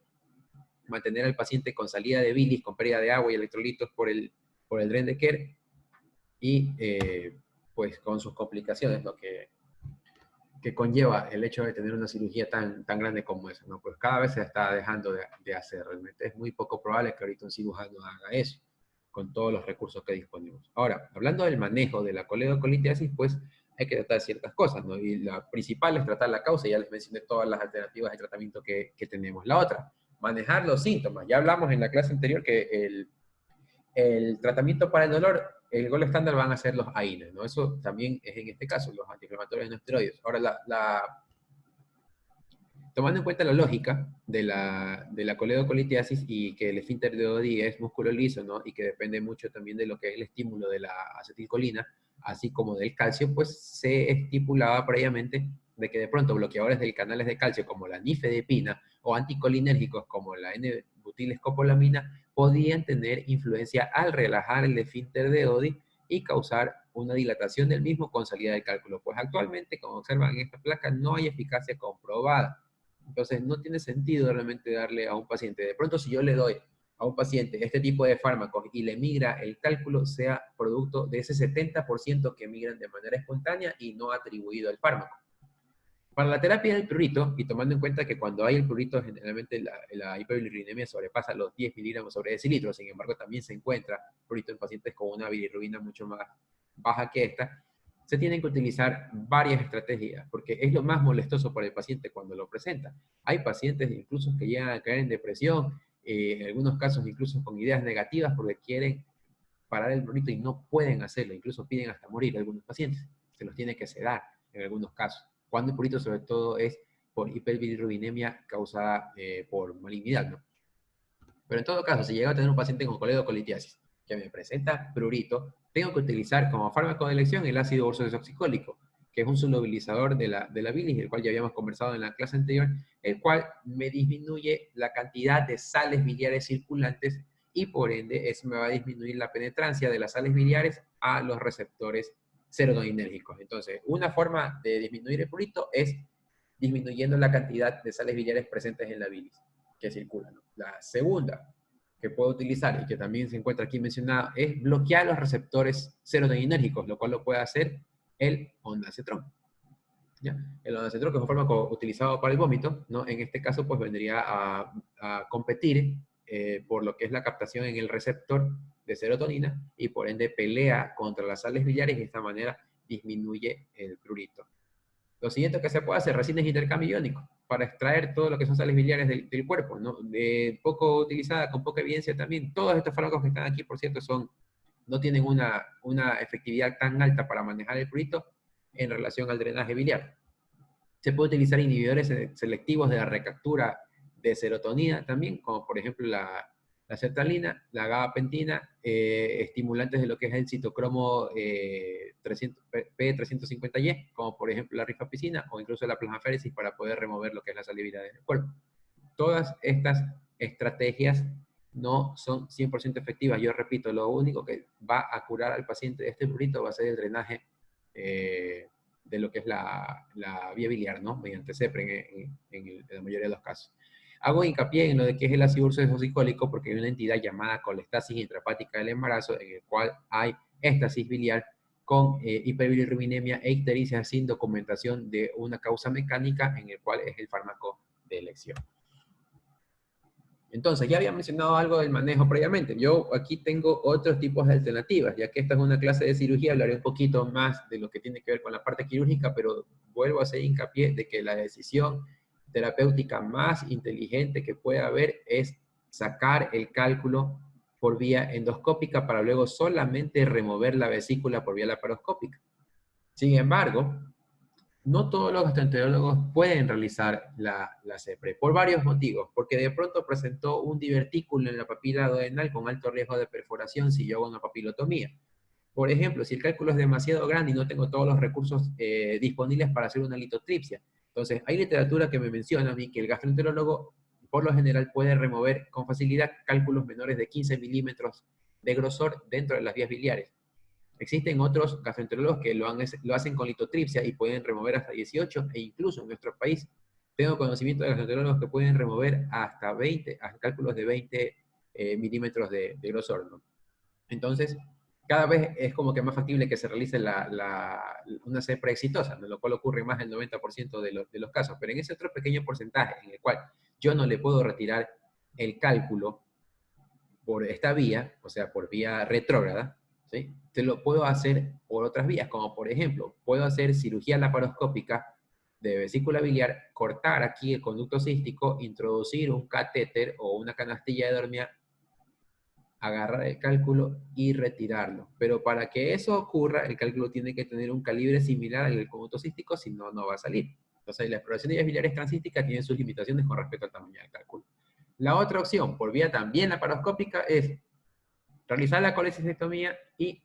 A: mantener al paciente con salida de bilis, con pérdida de agua y electrolitos por el dren de Kerr, y pues con sus complicaciones, lo que conlleva el hecho de tener una cirugía tan grande como esa, ¿no? Pues cada vez se está dejando de hacer. Realmente es muy poco probable que ahorita un cirujano haga eso, con todos los recursos que disponemos. Ahora, hablando del manejo de la coledocolitiasis, pues hay que tratar ciertas cosas, ¿no? Y la principal es tratar la causa, ya les mencioné todas las alternativas de tratamiento que tenemos. La otra, manejar los síntomas. Ya hablamos en la clase anterior que el tratamiento para el dolor, el gol estándar van a ser los AINES, ¿no? Eso también es en este caso, los antiinflamatorios no esteroides. Ahora, tomando en cuenta la lógica de la coledocolitiasis y que el esfínter de Oddi es músculo liso, ¿no? Y que depende mucho también de lo que es el estímulo de la acetilcolina, así como del calcio, pues se estipulaba previamente de que de pronto bloqueadores del canales de calcio como la nifedipina o anticolinérgicos como la N-butilescopolamina podían tener influencia al relajar el esfínter de Oddi y causar una dilatación del mismo con salida del cálculo. Pues actualmente, como observan en esta placa, no hay eficacia comprobada. Entonces, no tiene sentido realmente darle a un paciente. De pronto, si yo le doy a un paciente este tipo de fármacos y le migra el cálculo, sea producto de ese 70% que migran de manera espontánea y no atribuido al fármaco. Para la terapia del prurito, y tomando en cuenta que cuando hay el prurito, generalmente la hiperbilirubinemia sobrepasa los 10 miligramos sobre decilitro, sin embargo, también se encuentra prurito en pacientes con una bilirrubina mucho más baja que esta, se tienen que utilizar varias estrategias, porque es lo más molestoso para el paciente cuando lo presenta. Hay pacientes incluso que llegan a caer en depresión, en algunos casos incluso con ideas negativas porque quieren parar el prurito y no pueden hacerlo, incluso piden hasta morir algunos pacientes, se los tiene que sedar en algunos casos, cuando el prurito sobre todo es por hiperbilirubinemia causada por malignidad, ¿no? Pero en todo caso, si llega a tener un paciente con coledocolitiasis que me presenta prurito, tengo que utilizar como fármaco de elección el ácido ursodesoxicólico, que es un solubilizador de la bilis, el cual ya habíamos conversado en la clase anterior, el cual me disminuye la cantidad de sales biliares circulantes y por ende eso me va a disminuir la penetrancia de las sales biliares a los receptores serotoninérgicos. Entonces, una forma de disminuir el prurito es disminuyendo la cantidad de sales biliares presentes en la bilis que circulan, ¿no? La segunda que puedo utilizar y que también se encuentra aquí mencionada es bloquear los receptores serotoninérgicos, lo cual lo puede hacer el ondansetron. ¿Ya? El ondansetron, que es un fármaco utilizado para el vómito, ¿no? En este caso pues vendría a competir por lo que es la captación en el receptor de serotonina y por ende pelea contra las sales biliares y de esta manera disminuye el prurito. Lo siguiente que se puede hacer recién es intercambio iónico para extraer todo lo que son sales biliares del cuerpo, ¿no? Poco utilizada, con poca evidencia también. Todos estos fármacos que están aquí, por cierto, no tienen una efectividad tan alta para manejar el prurito, en relación al drenaje biliar. Se puede utilizar inhibidores selectivos de la recaptura de serotonina también, como por ejemplo la sertralina, la gabapentina, estimulantes de lo que es el citocromo P350Y, como por ejemplo la rifapicina o incluso la plasmaféresis para poder remover lo que es la salividad del cuerpo. Todas estas estrategias no son 100% efectivas. Yo repito, lo único que va a curar al paciente de este prurito va a ser el drenaje de lo que es la vía biliar, ¿no? Mediante CEPRE en la mayoría de los casos. Hago hincapié en lo de que es el ácido urso desocicólico porque hay una entidad llamada colestasis intrahepática del embarazo en el cual hay éstasis biliar con hiperbilirrubinemia e ictericia sin documentación de una causa mecánica en el cual es el fármaco de elección. Entonces, ya había mencionado algo del manejo previamente. Yo aquí tengo otros tipos de alternativas, ya que esta es una clase de cirugía, hablaré un poquito más de lo que tiene que ver con la parte quirúrgica, pero vuelvo a hacer hincapié de que la decisión terapéutica más inteligente que puede haber es sacar el cálculo por vía endoscópica para luego solamente remover la vesícula por vía laparoscópica. Sin embargo, no todos los gastroenterólogos pueden realizar la CEPRE por varios motivos, porque de pronto presentó un divertículo en la papila duodenal con alto riesgo de perforación si yo hago una papilotomía. Por ejemplo, si el cálculo es demasiado grande y no tengo todos los recursos disponibles para hacer una litotripsia. Entonces, hay literatura que me menciona a mí que el gastroenterólogo, por lo general, puede remover con facilidad cálculos menores de 15 milímetros de grosor dentro de las vías biliares. Existen otros gastroenterólogos que lo hacen con litotripsia y pueden remover hasta 18, e incluso en nuestro país tengo conocimiento de gastroenterólogos que pueden remover hasta 20, hasta cálculos de 20 milímetros de grosor, ¿no? Entonces, cada vez es como que más factible que se realice una CEPRE exitosa, ¿no? Lo cual ocurre más del 90% de los casos. Pero en ese otro pequeño porcentaje en el cual yo no le puedo retirar el cálculo por esta vía, o sea, por vía retrógrada, ¿sí? Te lo puedo hacer por otras vías, como por ejemplo, puedo hacer cirugía laparoscópica de vesícula biliar, cortar aquí el conducto cístico, introducir un catéter o una canastilla de Dormia, agarrar el cálculo y retirarlo. Pero para que eso ocurra, el cálculo tiene que tener un calibre similar al del conducto cístico, si no, no va a salir. Entonces, la exploración de vías biliares transcísticas tiene sus limitaciones con respecto al tamaño del cálculo. La otra opción, por vía también laparoscópica, es realizar la colecistectomía y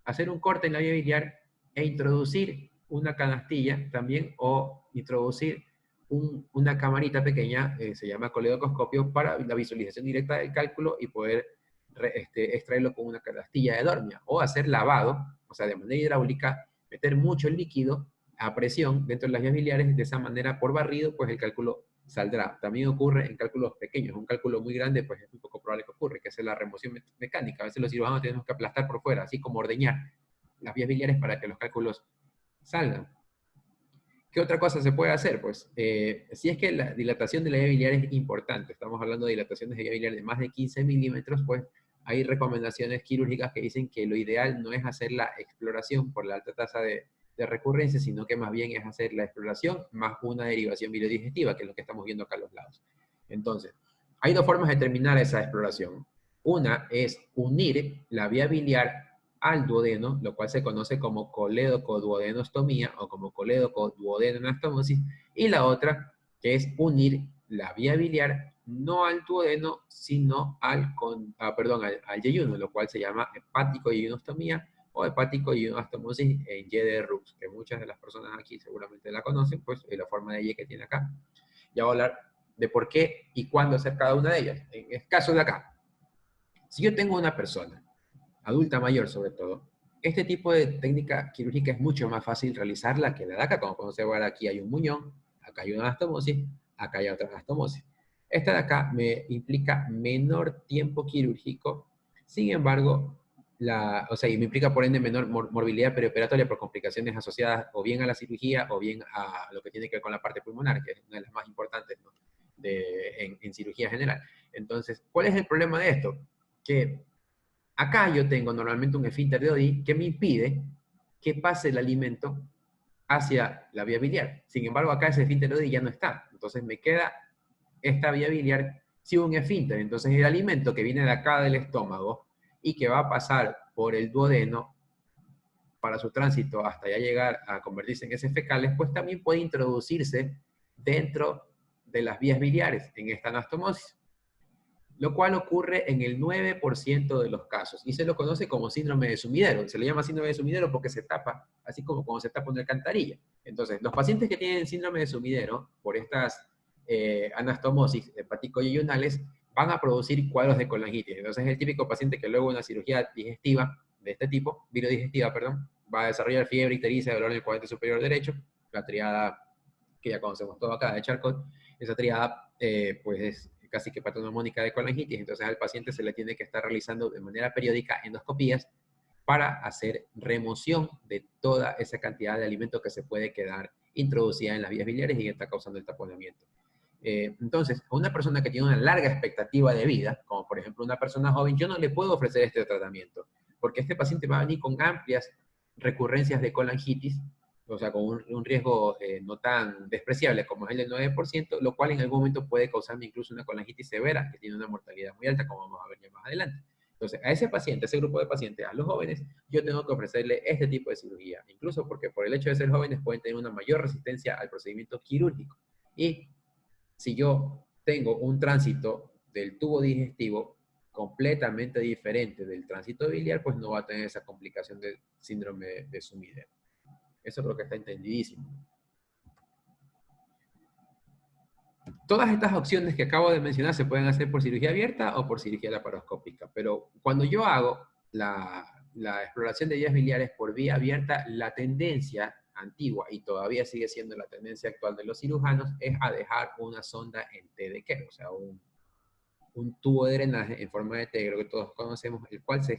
A: hacer un corte en la vía biliar e introducir una canastilla también o introducir una camarita pequeña, se llama coledocoscopio, para la visualización directa del cálculo y poder extraerlo con una canastilla de Dormia, o hacer lavado, o sea, de manera hidráulica, meter mucho líquido a presión dentro de las vías biliares, de esa manera por barrido, pues el cálculo saldrá. También ocurre en cálculos pequeños, un cálculo muy grande, pues es muy poco probable que ocurra, que es la remoción mecánica. A veces los cirujanos tenemos que aplastar por fuera, así como ordeñar las vías biliares para que los cálculos salgan. ¿Qué otra cosa se puede hacer? Pues, si es que la dilatación de la vía biliar es importante, estamos hablando de dilataciones de vía biliar de más de 15 milímetros, pues hay recomendaciones quirúrgicas que dicen que lo ideal no es hacer la exploración por la alta tasa de recurrencia, sino que más bien es hacer la exploración más una derivación biliodigestiva, que es lo que estamos viendo acá a los lados. Entonces, hay dos formas de terminar esa exploración. Una es unir la vía biliar al duodeno, lo cual se conoce como coledocoduodenostomía o como coledocoduodenoanastomosis, y la otra que es unir la vía biliar no al duodeno, sino al yeyuno, lo cual se llama hepático yeyunostomía o hepático yeyunoanastomosis en Y de Rux, que muchas de las personas aquí seguramente la conocen, pues es la forma de Y que tiene acá. Ya voy a hablar de por qué y cuándo hacer cada una de ellas. En el caso de acá, si yo tengo una persona adulta mayor sobre todo, este tipo de técnica quirúrgica es mucho más fácil realizarla que la de acá. Como podemos ver, aquí hay un muñón, acá hay una anastomosis, acá hay otra anastomosis. Esta de acá me implica menor tiempo quirúrgico, sin embargo, y me implica por ende menor morbilidad perioperatoria por complicaciones asociadas o bien a la cirugía o bien a lo que tiene que ver con la parte pulmonar, que es una de las más importantes, ¿no? en cirugía general. Entonces, ¿cuál es el problema de esto? Que acá yo tengo normalmente un esfínter de Oddi que me impide que pase el alimento hacia la vía biliar. Sin embargo, acá ese esfínter de Oddi ya no está. Entonces me queda esta vía biliar sin un esfínter. Entonces el alimento que viene de acá del estómago y que va a pasar por el duodeno para su tránsito hasta ya llegar a convertirse en heces fecales, pues también puede introducirse dentro de las vías biliares en esta anastomosis, lo cual ocurre en el 9% de los casos y se lo conoce como síndrome de sumidero. Se le llama síndrome de sumidero porque se tapa, así como cuando se tapa una alcantarilla. Entonces, los pacientes que tienen síndrome de sumidero por estas anastomosis hepático-yeyunales van a producir cuadros de colangitis. Entonces, es el típico paciente que luego una cirugía digestiva de este tipo, virodigestiva, perdón, va a desarrollar fiebre, ictericia, dolor en el cuadrante superior derecho, la triada que ya conocemos todo acá de Charcot. Esa triada pues es casi que patognomónica de colangitis, entonces al paciente se le tiene que estar realizando de manera periódica endoscopías para hacer remoción de toda esa cantidad de alimento que se puede quedar introducida en las vías biliares y que está causando el taponamiento. Entonces, a una persona que tiene una larga expectativa de vida, como por ejemplo una persona joven, yo no le puedo ofrecer este tratamiento, porque este paciente va a venir con amplias recurrencias de colangitis, o sea, con un riesgo no tan despreciable como es el del 9%, lo cual en algún momento puede causarme incluso una colangitis severa, que tiene una mortalidad muy alta, como vamos a ver ya más adelante. Entonces, a ese paciente, a ese grupo de pacientes, a los jóvenes, yo tengo que ofrecerle este tipo de cirugía, incluso porque por el hecho de ser jóvenes pueden tener una mayor resistencia al procedimiento quirúrgico. Y si yo tengo un tránsito del tubo digestivo completamente diferente del tránsito biliar, pues no va a tener esa complicación de síndrome de sumidero. Eso creo que está entendidísimo. Todas estas opciones que acabo de mencionar se pueden hacer por cirugía abierta o por cirugía laparoscópica, pero cuando yo hago la exploración de vías biliares por vía abierta, la tendencia antigua, y todavía sigue siendo la tendencia actual de los cirujanos, es a dejar una sonda en T de Kerr, o sea, un tubo de drenaje en forma de T, creo que todos conocemos, el cual se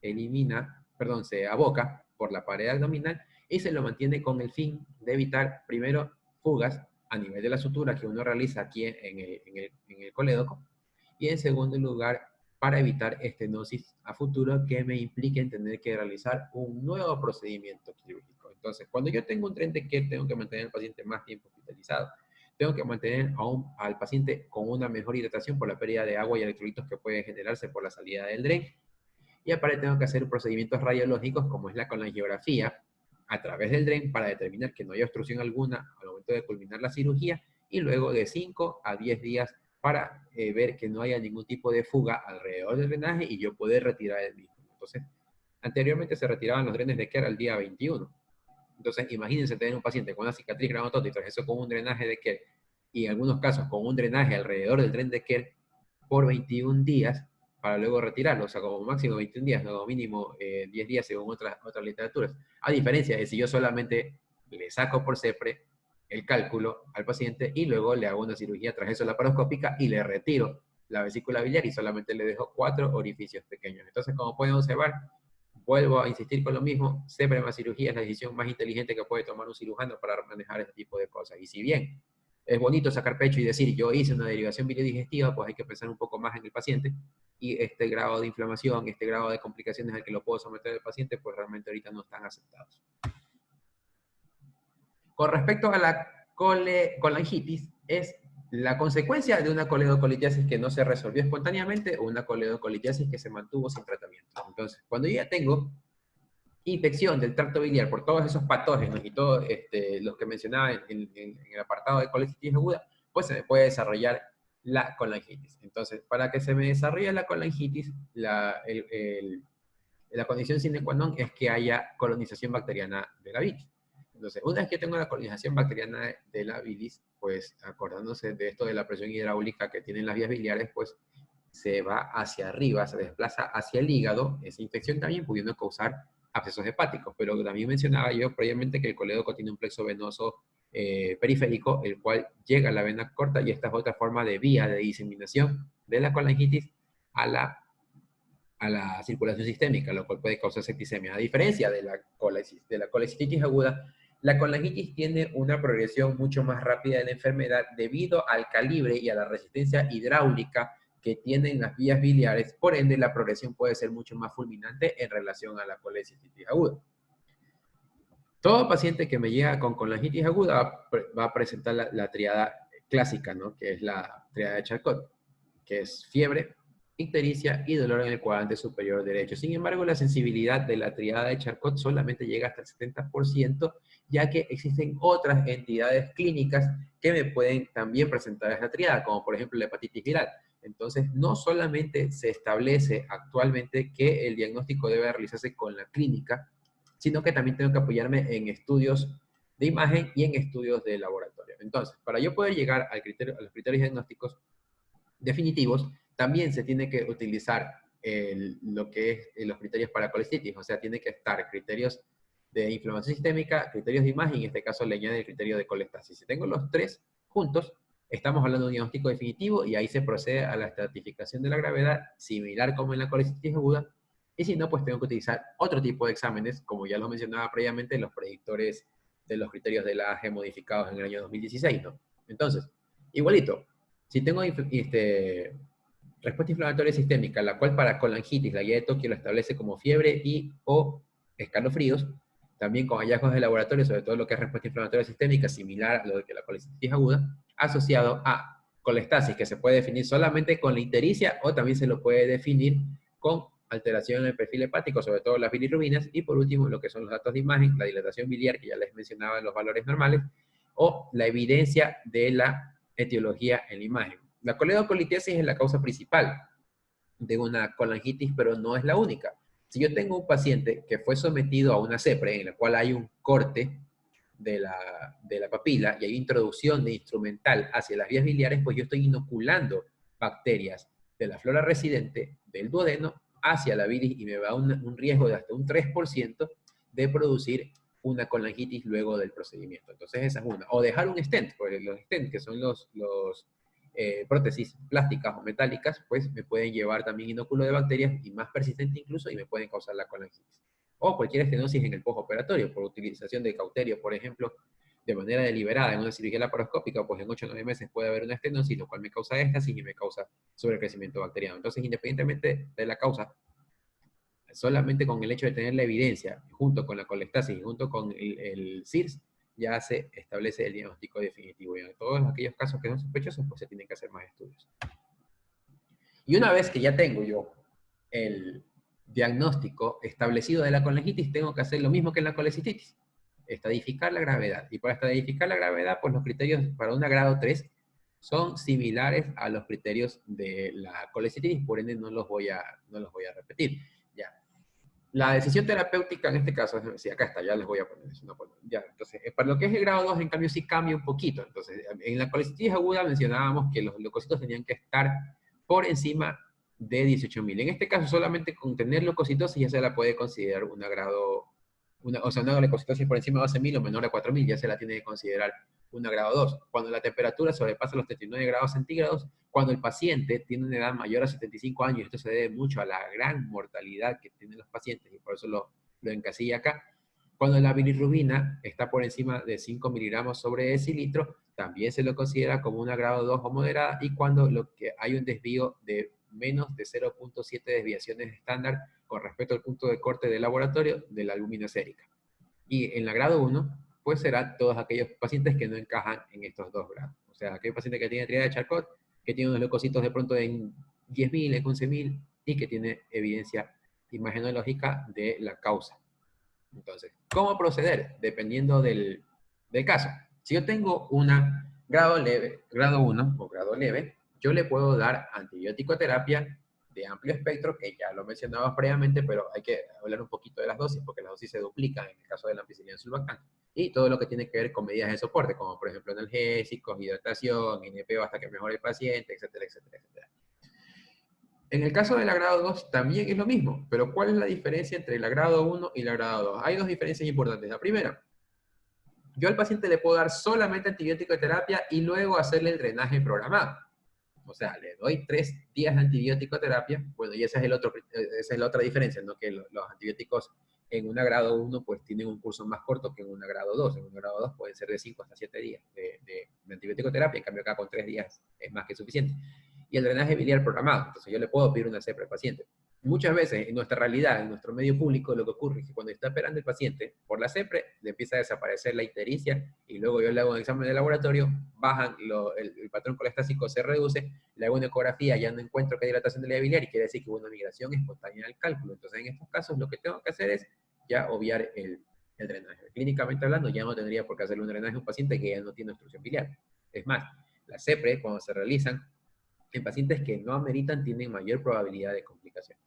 A: elimina, perdón, se aboca por la pared abdominal y se lo mantiene con el fin de evitar, primero, fugas a nivel de la sutura que uno realiza aquí en el colédoco, y en segundo lugar, para evitar estenosis a futuro que me impliquen tener que realizar un nuevo procedimiento quirúrgico. Entonces, cuando yo tengo un tren de Kerr, tengo que mantener al paciente más tiempo hospitalizado. Tengo que mantener al paciente con una mejor hidratación por la pérdida de agua y electrolitos que puede generarse por la salida del dren. Y aparte tengo que hacer procedimientos radiológicos como es la colangiografía a través del dren para determinar que no haya obstrucción alguna al momento de culminar la cirugía y luego de 5 a 10 días para ver que no haya ningún tipo de fuga alrededor del drenaje y yo poder retirar el mismo. Entonces, anteriormente se retiraban los drenes de Kerr al día 21. Entonces, imagínense tener un paciente con una cicatriz granotota y tras eso con un drenaje de Kerr y en algunos casos con un drenaje alrededor del dren de Kerr por 21 días para luego retirarlo, o sea, como máximo 21 días, no como mínimo 10 días según otras literaturas. A diferencia de si yo solamente le saco por CEPRE el cálculo al paciente y luego le hago una cirugía tras eso laparoscópica y le retiro la vesícula biliar y solamente le dejo 4 orificios pequeños. Entonces, como pueden observar, vuelvo a insistir con lo mismo, CEPRE más cirugía es la decisión más inteligente que puede tomar un cirujano para manejar este tipo de cosas. Y si bien es bonito sacar pecho y decir, yo hice una derivación biliodigestiva, pues hay que pensar un poco más en el paciente y este grado de inflamación, este grado de complicaciones al que lo puedo someter al paciente, pues realmente ahorita no están aceptados. Con respecto a la colangitis, es la consecuencia de una coledocolitiasis que no se resolvió espontáneamente o una coledocolitiasis que se mantuvo sin tratamiento. Entonces, cuando yo ya tengo infección del tracto biliar por todos esos patógenos y todos los que mencionaba en el apartado de colecititis aguda, pues se me puede desarrollar la colangitis. Entonces, para que se me desarrolle la colangitis, la condición sine qua non es que haya colonización bacteriana de la bilis. Entonces, una vez que tengo la colonización bacteriana de la bilis, pues acordándose de esto de la presión hidráulica que tienen las vías biliares, pues se va hacia arriba, se desplaza hacia el hígado, esa infección también pudiendo causar abscesos hepáticos, pero también mencionaba yo previamente que el colédoco tiene un plexo venoso periférico, el cual llega a la vena corta y esta es otra forma de vía de diseminación de la colangitis a la circulación sistémica, lo cual puede causar septicemia. A diferencia de la colecistitis aguda, la colangitis tiene una progresión mucho más rápida de la enfermedad debido al calibre y a la resistencia hidráulica que tienen las vías biliares, por ende la progresión puede ser mucho más fulminante en relación a la colecistitis aguda. Todo paciente que me llega con colangitis aguda va a presentar la triada clásica, ¿no? Que es la triada de Charcot, que es fiebre, ictericia y dolor en el cuadrante superior derecho. Sin embargo, la sensibilidad de la triada de Charcot solamente llega hasta el 70%, ya que existen otras entidades clínicas que me pueden también presentar esa triada, como por ejemplo la hepatitis viral. Entonces, no solamente se establece actualmente que el diagnóstico debe realizarse con la clínica, sino que también tengo que apoyarme en estudios de imagen y en estudios de laboratorio. Entonces, para yo poder llegar al criterio, a los criterios diagnósticos definitivos, también se tiene que utilizar lo que es los criterios para colecitis, o sea, tiene que estar criterios de inflamación sistémica, criterios de imagen, y en este caso le añade el criterio de colestasis. Si tengo los tres juntos, estamos hablando de un diagnóstico definitivo y ahí se procede a la estratificación de la gravedad, similar como en la colecitis aguda, y si no, pues tengo que utilizar otro tipo de exámenes, como ya lo mencionaba previamente, los predictores de los criterios de la AG modificados en el año 2016, ¿no? Entonces, igualito, si tengo respuesta inflamatoria sistémica, la cual para colangitis, la guía de Tokio lo establece como fiebre y o escalofríos, también con hallazgos de laboratorio, sobre todo lo que es respuesta inflamatoria sistémica, similar a lo que la colecitis aguda, asociado a colestasis, que se puede definir solamente con la ictericia o también se lo puede definir con alteración en el perfil hepático, sobre todo las bilirrubinas, y por último lo que son los datos de imagen, la dilatación biliar, que ya les mencionaba en los valores normales, o la evidencia de la etiología en la imagen. La coledocolitiasis es la causa principal de una colangitis, pero no es la única. Si yo tengo un paciente que fue sometido a una CEPRE, en la cual hay un corte de la papila y hay introducción de instrumental hacia las vías biliares, pues yo estoy inoculando bacterias de la flora residente del duodeno hacia la bilis y me va un riesgo de hasta un 3% de producir una colangitis luego del procedimiento. Entonces esa es una. O dejar un stent, porque los stents, que son los prótesis plásticas o metálicas, pues me pueden llevar también inóculo de bacterias y más persistente incluso y me pueden causar la colangitis. O cualquier estenosis en el postoperatorio por utilización de cauterio, por ejemplo, de manera deliberada en una cirugía laparoscópica, pues en 8 o 9 meses puede haber una estenosis, lo cual me causa éstasis y me causa sobrecrecimiento bacteriano. Entonces, independientemente de la causa, solamente con el hecho de tener la evidencia, junto con la colestasis y junto con el CIRS, ya se establece el diagnóstico definitivo. Y en todos aquellos casos que son sospechosos, pues se tienen que hacer más estudios. Y una vez que ya tengo yo el diagnóstico establecido de la colangitis, tengo que hacer lo mismo que en la colecistitis, estadificar la gravedad. Y para estadificar la gravedad, pues los criterios para un grado 3 son similares a los criterios de la colecistitis, por ende no los voy a repetir. Ya. La decisión terapéutica en este caso, sí, acá está, ya les voy a poner eso. No, ya, entonces, para lo que es el grado 2, en cambio, sí cambia un poquito. Entonces, en la colecitis aguda mencionábamos que los leucocitos tenían que estar por encima de 18.000. En este caso, solamente con tener leucocitosis ya se la puede considerar un grado, o sea, una leucocitosis por encima de 12.000 o menor a 4.000, ya se la tiene que considerar un grado 2. Cuando la temperatura sobrepasa los 39 grados centígrados, cuando el paciente tiene una edad mayor a 75 años, esto se debe mucho a la gran mortalidad que tienen los pacientes, y por eso lo encasilla acá. Cuando la bilirrubina está por encima de 5 miligramos sobre decilitro, también se lo considera como una grado 2 o moderada, y cuando hay un desvío de menos de 0.7 desviaciones estándar con respecto al punto de corte de laboratorio de la albúmina sérica. Y en la grado 1, pues serán todos aquellos pacientes que no encajan en estos dos grados. O sea, aquel paciente que tiene triada de Charcot, que tiene unos leucocitos de pronto en 10.000, en 11.000, y que tiene evidencia imagenológica de la causa. Entonces, ¿cómo proceder? Dependiendo del caso. Si yo tengo una grado leve, grado 1 o grado leve, yo le puedo dar antibiótico terapia de amplio espectro, que ya lo mencionaba previamente, pero hay que hablar un poquito de las dosis, porque las dosis se duplican en el caso de la ampicilina sulbactam. Y todo lo que tiene que ver con medidas de soporte, como por ejemplo analgésicos, hidratación, NPO hasta que mejore el paciente, etcétera, etcétera, etcétera. En el caso de la grado 2 también es lo mismo, pero ¿cuál es la diferencia entre la grado 1 y la grado 2? Hay dos diferencias importantes. La primera, yo al paciente le puedo dar solamente antibiótico de terapia y luego hacerle el drenaje programado. O sea, le doy 3 días de antibiótico terapia. Bueno, y esa es la otra diferencia, ¿no? Que los antibióticos en una grado 1 pues tienen un curso más corto que en una grado 2. En una grado 2 pueden ser de 5 hasta 7 días de antibiótico terapia, en cambio acá con 3 días es más que suficiente. Y el drenaje biliar programado, entonces yo le puedo pedir una CEPRE al paciente. muchas veces en nuestra realidad, en nuestro medio público, lo que ocurre es que cuando está operando el paciente por la CEPRE, le empieza a desaparecer la ictericia y luego yo le hago un examen de laboratorio, bajan, el patrón colestático se reduce, le hago una ecografía, ya no encuentro que hay dilatación de la vía biliar y quiere decir que hubo una migración espontánea al cálculo. Entonces, en estos casos, lo que tengo que hacer es ya obviar el drenaje. Clínicamente hablando, ya no tendría por qué hacerle un drenaje a un paciente que ya no tiene obstrucción biliar. Es más, la CEPRE, cuando se realizan en pacientes que no ameritan, tienen mayor probabilidad de complicaciones.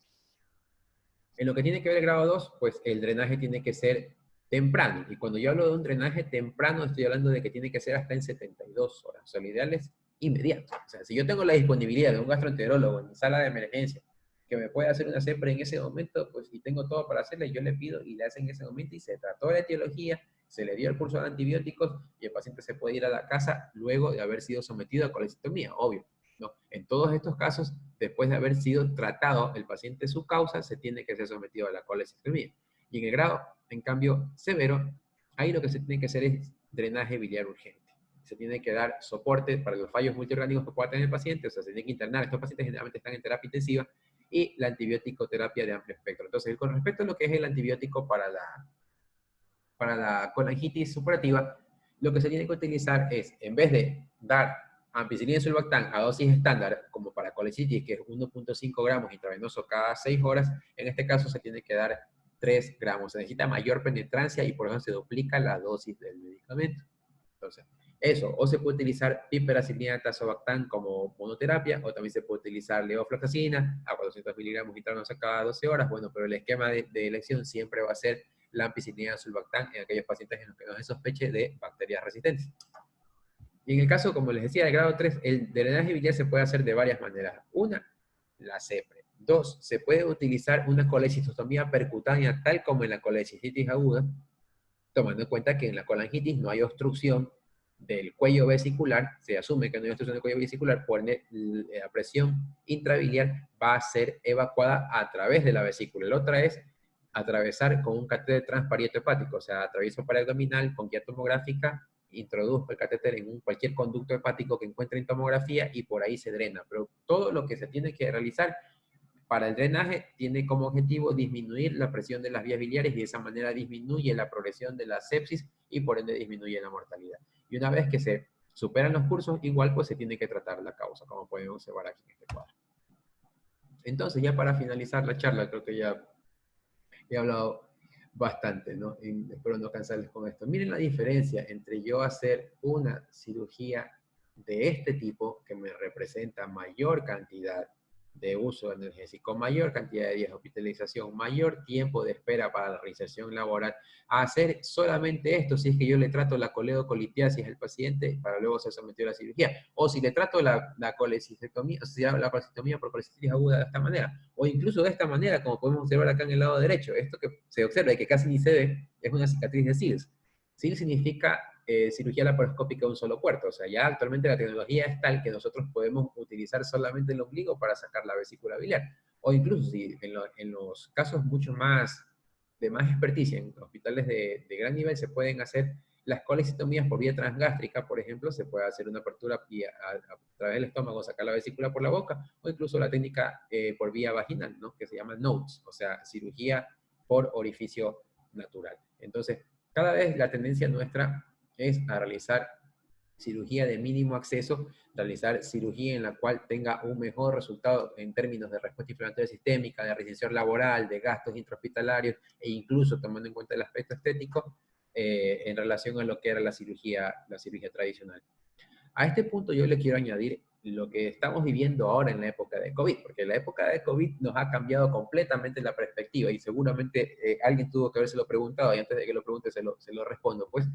A: En lo que tiene que ver el grado 2, pues el drenaje tiene que ser temprano. Y cuando yo hablo de un drenaje temprano, estoy hablando de que tiene que ser hasta en 72 horas. O sea, lo ideal es inmediato. O sea, si yo tengo la disponibilidad de un gastroenterólogo en mi sala de emergencia que me puede hacer una CEPRE en ese momento, pues, y tengo todo para hacerle, yo le pido y le hacen en ese momento y se trató la etiología, se le dio el curso de antibióticos y el paciente se puede ir a la casa luego de haber sido sometido a colecitomía, obvio. ¿No? En todos estos casos, después de haber sido tratado el paciente su causa, se tiene que ser sometido a la colecistectomía. Y en el grado, en cambio, severo, ahí lo que se tiene que hacer es drenaje biliar urgente. Se tiene que dar soporte para los fallos multiorgánicos que pueda tener el paciente, o sea, se tiene que internar. Estos pacientes generalmente están en terapia intensiva y la antibiótico terapia de amplio espectro. Entonces, con respecto a lo que es el antibiótico para la colangitis supurativa, lo que se tiene que utilizar es, en vez de dar ampicilina y sulbactam a dosis estándar, como para colecitis, que es 1.5 gramos intravenoso cada 6 horas, en este caso se tiene que dar 3 gramos. Se necesita mayor penetrancia y por eso se duplica la dosis del medicamento. Entonces, eso, o se puede utilizar piperacilina tazobactam como monoterapia, o también se puede utilizar levofloxacina a 400 miligramos intravenosos cada 12 horas. Bueno, pero el esquema de elección siempre va a ser la ampicilina sulbactam en aquellos pacientes en los que no se sospeche de bacterias resistentes. Y en el caso, como les decía, de grado 3, el drenaje biliar se puede hacer de varias maneras. Una, la CEPRE. Dos, se puede utilizar una colecistostomía percutánea, tal como en la colecistitis aguda, tomando en cuenta que en la colangitis no hay obstrucción del cuello vesicular, se asume que no hay obstrucción del cuello vesicular, por ende la presión intrabiliar va a ser evacuada a través de la vesícula. La otra es atravesar con un catéter transparieto hepático, o sea, atravieso por el abdominal con guía tomográfica, introduzco el catéter en cualquier conducto hepático que encuentre en tomografía y por ahí se drena. Pero todo lo que se tiene que realizar para el drenaje tiene como objetivo disminuir la presión de las vías biliares y de esa manera disminuye la progresión de la sepsis y por ende disminuye la mortalidad. Y una vez que se superan los cursos, igual pues se tiene que tratar la causa, como pueden observar aquí en este cuadro. Entonces, ya para finalizar la charla, creo que ya he hablado bastante, ¿no? Y espero no cansarles con esto. Miren la diferencia entre yo hacer una cirugía de este tipo, que me representa mayor cantidad de uso energético, mayor cantidad de días de hospitalización, mayor tiempo de espera para la reinserción laboral, a hacer solamente esto si es que yo le trato la coledocolitiasis al paciente para luego ser sometido a la cirugía, o si le trato la colecistectomía, o sea, la colecistectomía por colecistitis aguda de esta manera, o incluso de esta manera, como podemos observar acá en el lado derecho. Esto que se observa y que casi ni se ve es una cicatriz de SILS. SILS significa cirugía laparoscópica de un solo puerto. O sea, ya actualmente la tecnología es tal que nosotros podemos utilizar solamente el ombligo para sacar la vesícula biliar. O incluso si en los casos mucho más de más experticia, en hospitales de gran nivel, se pueden hacer las colecitomías por vía transgástrica, por ejemplo, se puede hacer una apertura a través del estómago, sacar la vesícula por la boca, o incluso la técnica por vía vaginal, ¿no? Que se llama NOTES, o sea, cirugía por orificio natural. Entonces, cada vez la tendencia nuestra es a realizar cirugía de mínimo acceso, realizar cirugía en la cual tenga un mejor resultado en términos de respuesta inflamatoria sistémica, de reinserción laboral, de gastos intrahospitalarios e incluso tomando en cuenta el aspecto estético en relación a lo que era la cirugía tradicional. A este punto yo le quiero añadir lo que estamos viviendo ahora en la época de COVID, porque la época de COVID nos ha cambiado completamente la perspectiva y seguramente alguien tuvo que habérselo preguntado y antes de que lo pregunte se lo respondo. Pues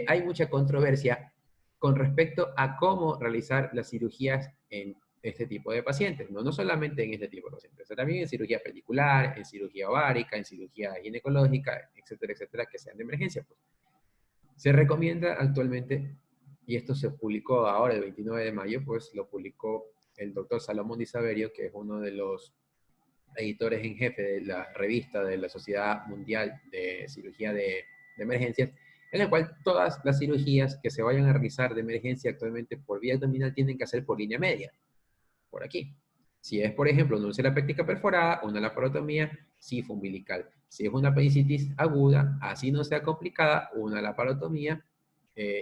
A: hay mucha controversia con respecto a cómo realizar las cirugías en este tipo de pacientes, no solamente en este tipo de pacientes, sino también en cirugía pedicular, en cirugía ovárica, en cirugía ginecológica, etcétera, que sean de emergencia. Pues. Se recomienda actualmente, y esto se publicó ahora el 29 de mayo, pues lo publicó el doctor Salomón Di Saverio, que es uno de los editores en jefe de la revista de la Sociedad Mundial de Cirugía de Emergencias, en el cual todas las cirugías que se vayan a realizar de emergencia actualmente por vía abdominal tienen que hacer por línea media, por aquí. Si es, por ejemplo, una úlcera péptica perforada, una laparotomía sifo umbilical. Si es una apendicitis aguda, así no sea complicada, una laparotomía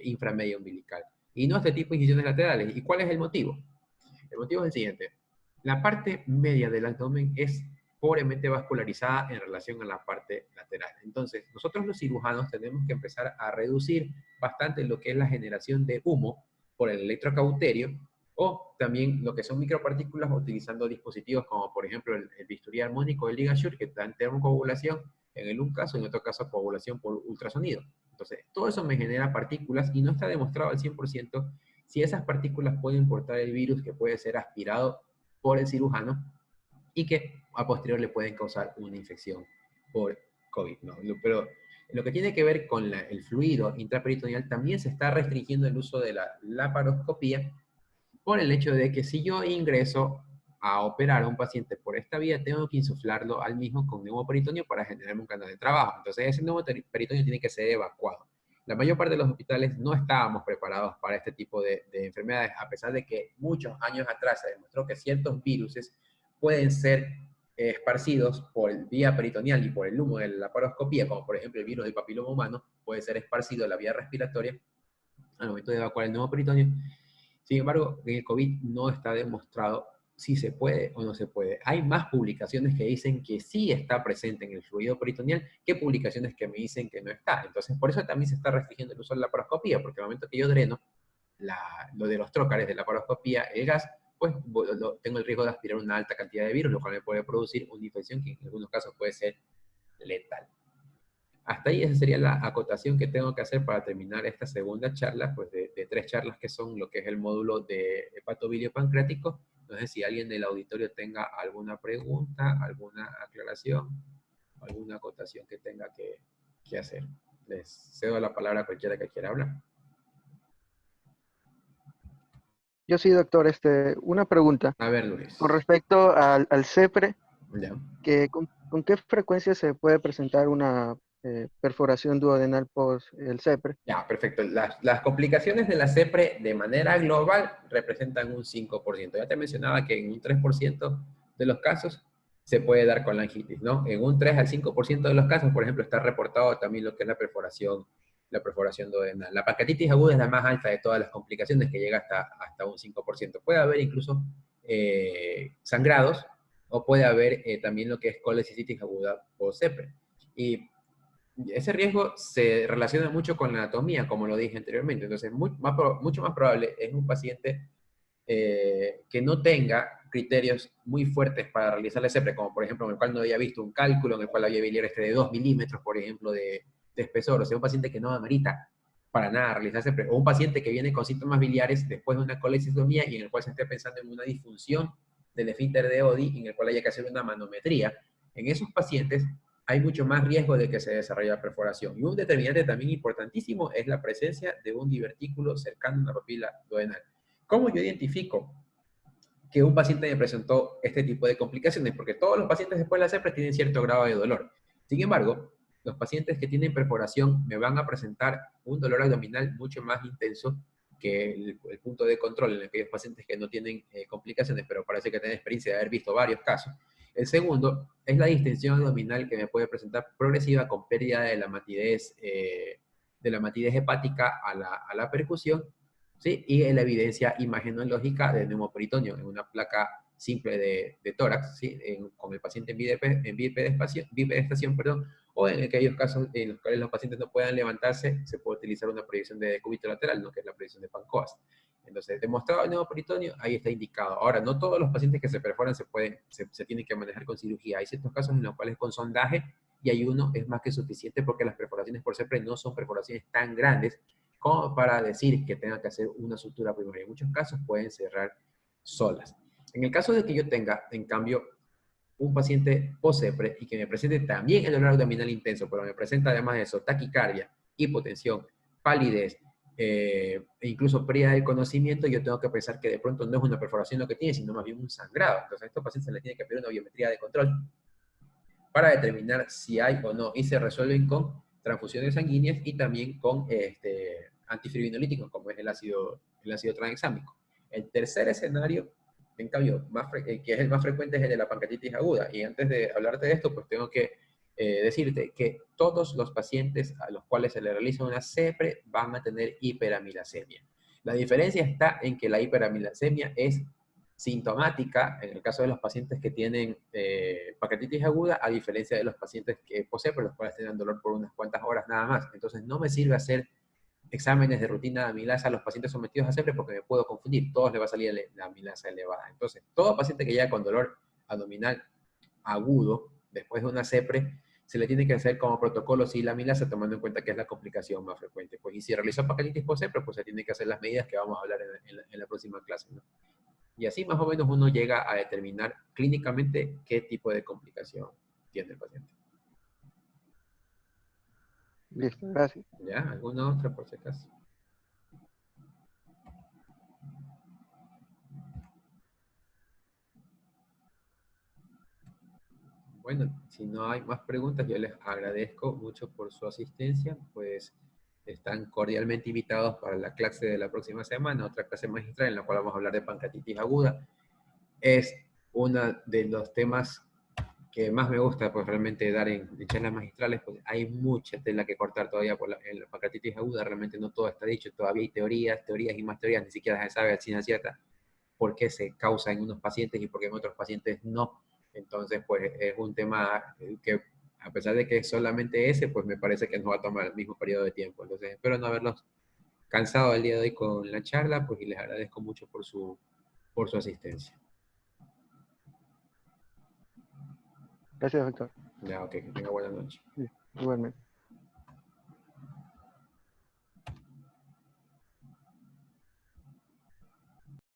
A: inframedia umbilical. Y no este tipo de incisiones laterales. ¿Y cuál es el motivo? El motivo es el siguiente. La parte media del abdomen es pobremente vascularizada en relación a la parte lateral. Entonces, nosotros los cirujanos tenemos que empezar a reducir bastante lo que es la generación de humo por el electrocauterio o también lo que son micropartículas utilizando dispositivos como por ejemplo el bisturí armónico del LigaSure que dan termocoagulación en un caso, en otro caso coagulación por ultrasonido. Entonces, todo eso me genera partículas y no está demostrado al 100% si esas partículas pueden portar el virus que puede ser aspirado por el cirujano y que a posterior le pueden causar una infección por COVID, ¿no? Pero lo que tiene que ver con el fluido intraperitoneal también se está restringiendo el uso de la laparoscopía por el hecho de que si yo ingreso a operar a un paciente por esta vía, tengo que insuflarlo al mismo con neumoperitoneo para generar un canal de trabajo. Entonces ese neumoperitoneo tiene que ser evacuado. La mayor parte de los hospitales no estábamos preparados para este tipo de enfermedades, a pesar de que muchos años atrás se demostró que ciertos virus pueden ser esparcidos por vía peritoneal y por el humo de la laparoscopía, como por ejemplo el virus del papiloma humano, puede ser esparcido en la vía respiratoria al momento de evacuar el neumoperitoneo. Sin embargo, en el COVID no está demostrado si se puede o no se puede. Hay más publicaciones que dicen que sí está presente en el fluido peritoneal que publicaciones que me dicen que no está. Entonces, por eso también se está restringiendo el uso de la laparoscopía, porque al momento que yo dreno lo de los trócares de la laparoscopía, el gas, pues tengo el riesgo de aspirar una alta cantidad de virus, lo cual me puede producir una infección que en algunos casos puede ser letal. Hasta ahí esa sería la acotación que tengo que hacer para terminar esta segunda charla, pues de 3 charlas que son lo que es el módulo de hepatobilio pancreático. No sé si alguien del auditorio tenga alguna pregunta, alguna aclaración, alguna acotación que tenga que hacer. Les cedo la palabra a cualquiera que quiera hablar.
B: Yo sí, doctor, una pregunta
A: A ver, Luis.
B: con respecto al CEPRE,
A: Ya.
B: ¿con qué frecuencia se puede presentar una perforación duodenal post el CEPRE?
A: Ya, perfecto. Las complicaciones de la CEPRE de manera global representan un 5%. Ya te mencionaba que en un 3% de los casos se puede dar con laringitis, ¿no? En un 3 al 5% de los casos, por ejemplo, está reportado también lo que es la perforación duodenal. La pancreatitis aguda es la más alta de todas las complicaciones, que llega hasta un 5%. Puede haber incluso sangrados o puede haber también lo que es colecicitis aguda o CEPRE. Y ese riesgo se relaciona mucho con la anatomía, como lo dije anteriormente. Entonces, mucho más probable es un paciente que no tenga criterios muy fuertes para realizar la CEPRE, como por ejemplo en el cual no había visto un cálculo, en el cual había biliar de 2 milímetros, por ejemplo, de espesor. O sea, un paciente que no amerita para nada realizar CEPRE, o un paciente que viene con síntomas biliares después de una colecistostomía y en el cual se esté pensando en una disfunción del esfínter de Oddi, en el cual haya que hacer una manometría. En esos pacientes hay mucho más riesgo de que se desarrolle la perforación. Y un determinante también importantísimo es la presencia de un divertículo cercano a la papila duodenal. ¿Cómo yo identifico que un paciente me presentó este tipo de complicaciones? Porque todos los pacientes después de la CEPRE tienen cierto grado de dolor. Sin embargo, los pacientes que tienen perforación me van a presentar un dolor abdominal mucho más intenso que el punto de control en aquellos pacientes que no tienen complicaciones, pero parece que tienen experiencia de haber visto varios casos. El segundo es la distensión abdominal que me puede presentar progresiva con pérdida de la matidez hepática a la percusión, ¿sí? Y en la evidencia imagenológica de neumoperitoneo en una placa simple de tórax, ¿sí? Con el paciente en bipedestación, perdón, o en aquellos casos en los cuales los pacientes no puedan levantarse, se puede utilizar una proyección de decúbito lateral, ¿no? Que es la proyección de Pancoas. Entonces, demostrado el neumoperitoneo, ahí está indicado. Ahora, no todos los pacientes que se perforan se tienen que manejar con cirugía. Hay ciertos casos en los cuales con sondaje y ayuno es más que suficiente porque las perforaciones por CEPRE no son perforaciones tan grandes como para decir que tenga que hacer una sutura primaria. En muchos casos pueden cerrar solas. En el caso de que yo tenga, en cambio, un paciente post-CEPRE y que me presente también el dolor abdominal intenso, pero me presenta además de eso taquicardia, hipotensión, palidez, e incluso pérdida del conocimiento, yo tengo que pensar que de pronto no es una perforación lo que tiene, sino más bien un sangrado. Entonces a estos pacientes se les tiene que pedir una biometría de control para determinar si hay o no, y se resuelven con transfusiones sanguíneas y también con antifibrinolyticos, como es el ácido tranexámico. El tercer escenario En cambio, que es el más frecuente es el de la pancreatitis aguda. Y antes de hablarte de esto, pues tengo que decirte que todos los pacientes a los cuales se le realiza una CEPRE van a tener hiperamilasemia. La diferencia está en que la hiperamilasemia es sintomática en el caso de los pacientes que tienen pancreatitis aguda, a diferencia de los pacientes que poseen, por los cuales tienen dolor por unas cuantas horas nada más. Entonces, no me sirve hacer exámenes de rutina de amilasa a los pacientes sometidos a CEPRE porque me puedo confundir, todos les va a salir la amilasa elevada. Entonces, todo paciente que llega con dolor abdominal agudo después de una CEPRE, se le tiene que hacer como protocolo si la amilasa, tomando en cuenta que es la complicación más frecuente. Pues, y si realizó pancreatitis post CEPRE, pues se tiene que hacer las medidas que vamos a hablar en la próxima clase, ¿no? Y así más o menos uno llega a determinar clínicamente qué tipo de complicación tiene el paciente.
B: Listo, gracias.
A: ¿Ya? ¿Alguna otra por si acaso? Bueno, si no hay más preguntas, yo les agradezco mucho por su asistencia, pues están cordialmente invitados para la clase de la próxima semana, otra clase magistral en la cual vamos a hablar de pancreatitis aguda. Es uno de los temas que más me gusta, pues realmente dar en charlas magistrales, pues hay mucha tela que cortar todavía en la pancreatitis aguda, realmente no todo está dicho, todavía hay teorías y más teorías, ni siquiera se sabe a ciencia cierta por qué se causa en unos pacientes y por qué en otros pacientes no. Entonces, pues es un tema que, a pesar de que es solamente ese, pues me parece que nos va a tomar el mismo periodo de tiempo. Entonces, espero no haberlos cansado el día de hoy con la charla, pues y les agradezco mucho por su asistencia.
B: Gracias, doctor.
A: Ya, ok, que tenga buena noche.
B: Sí, igualmente.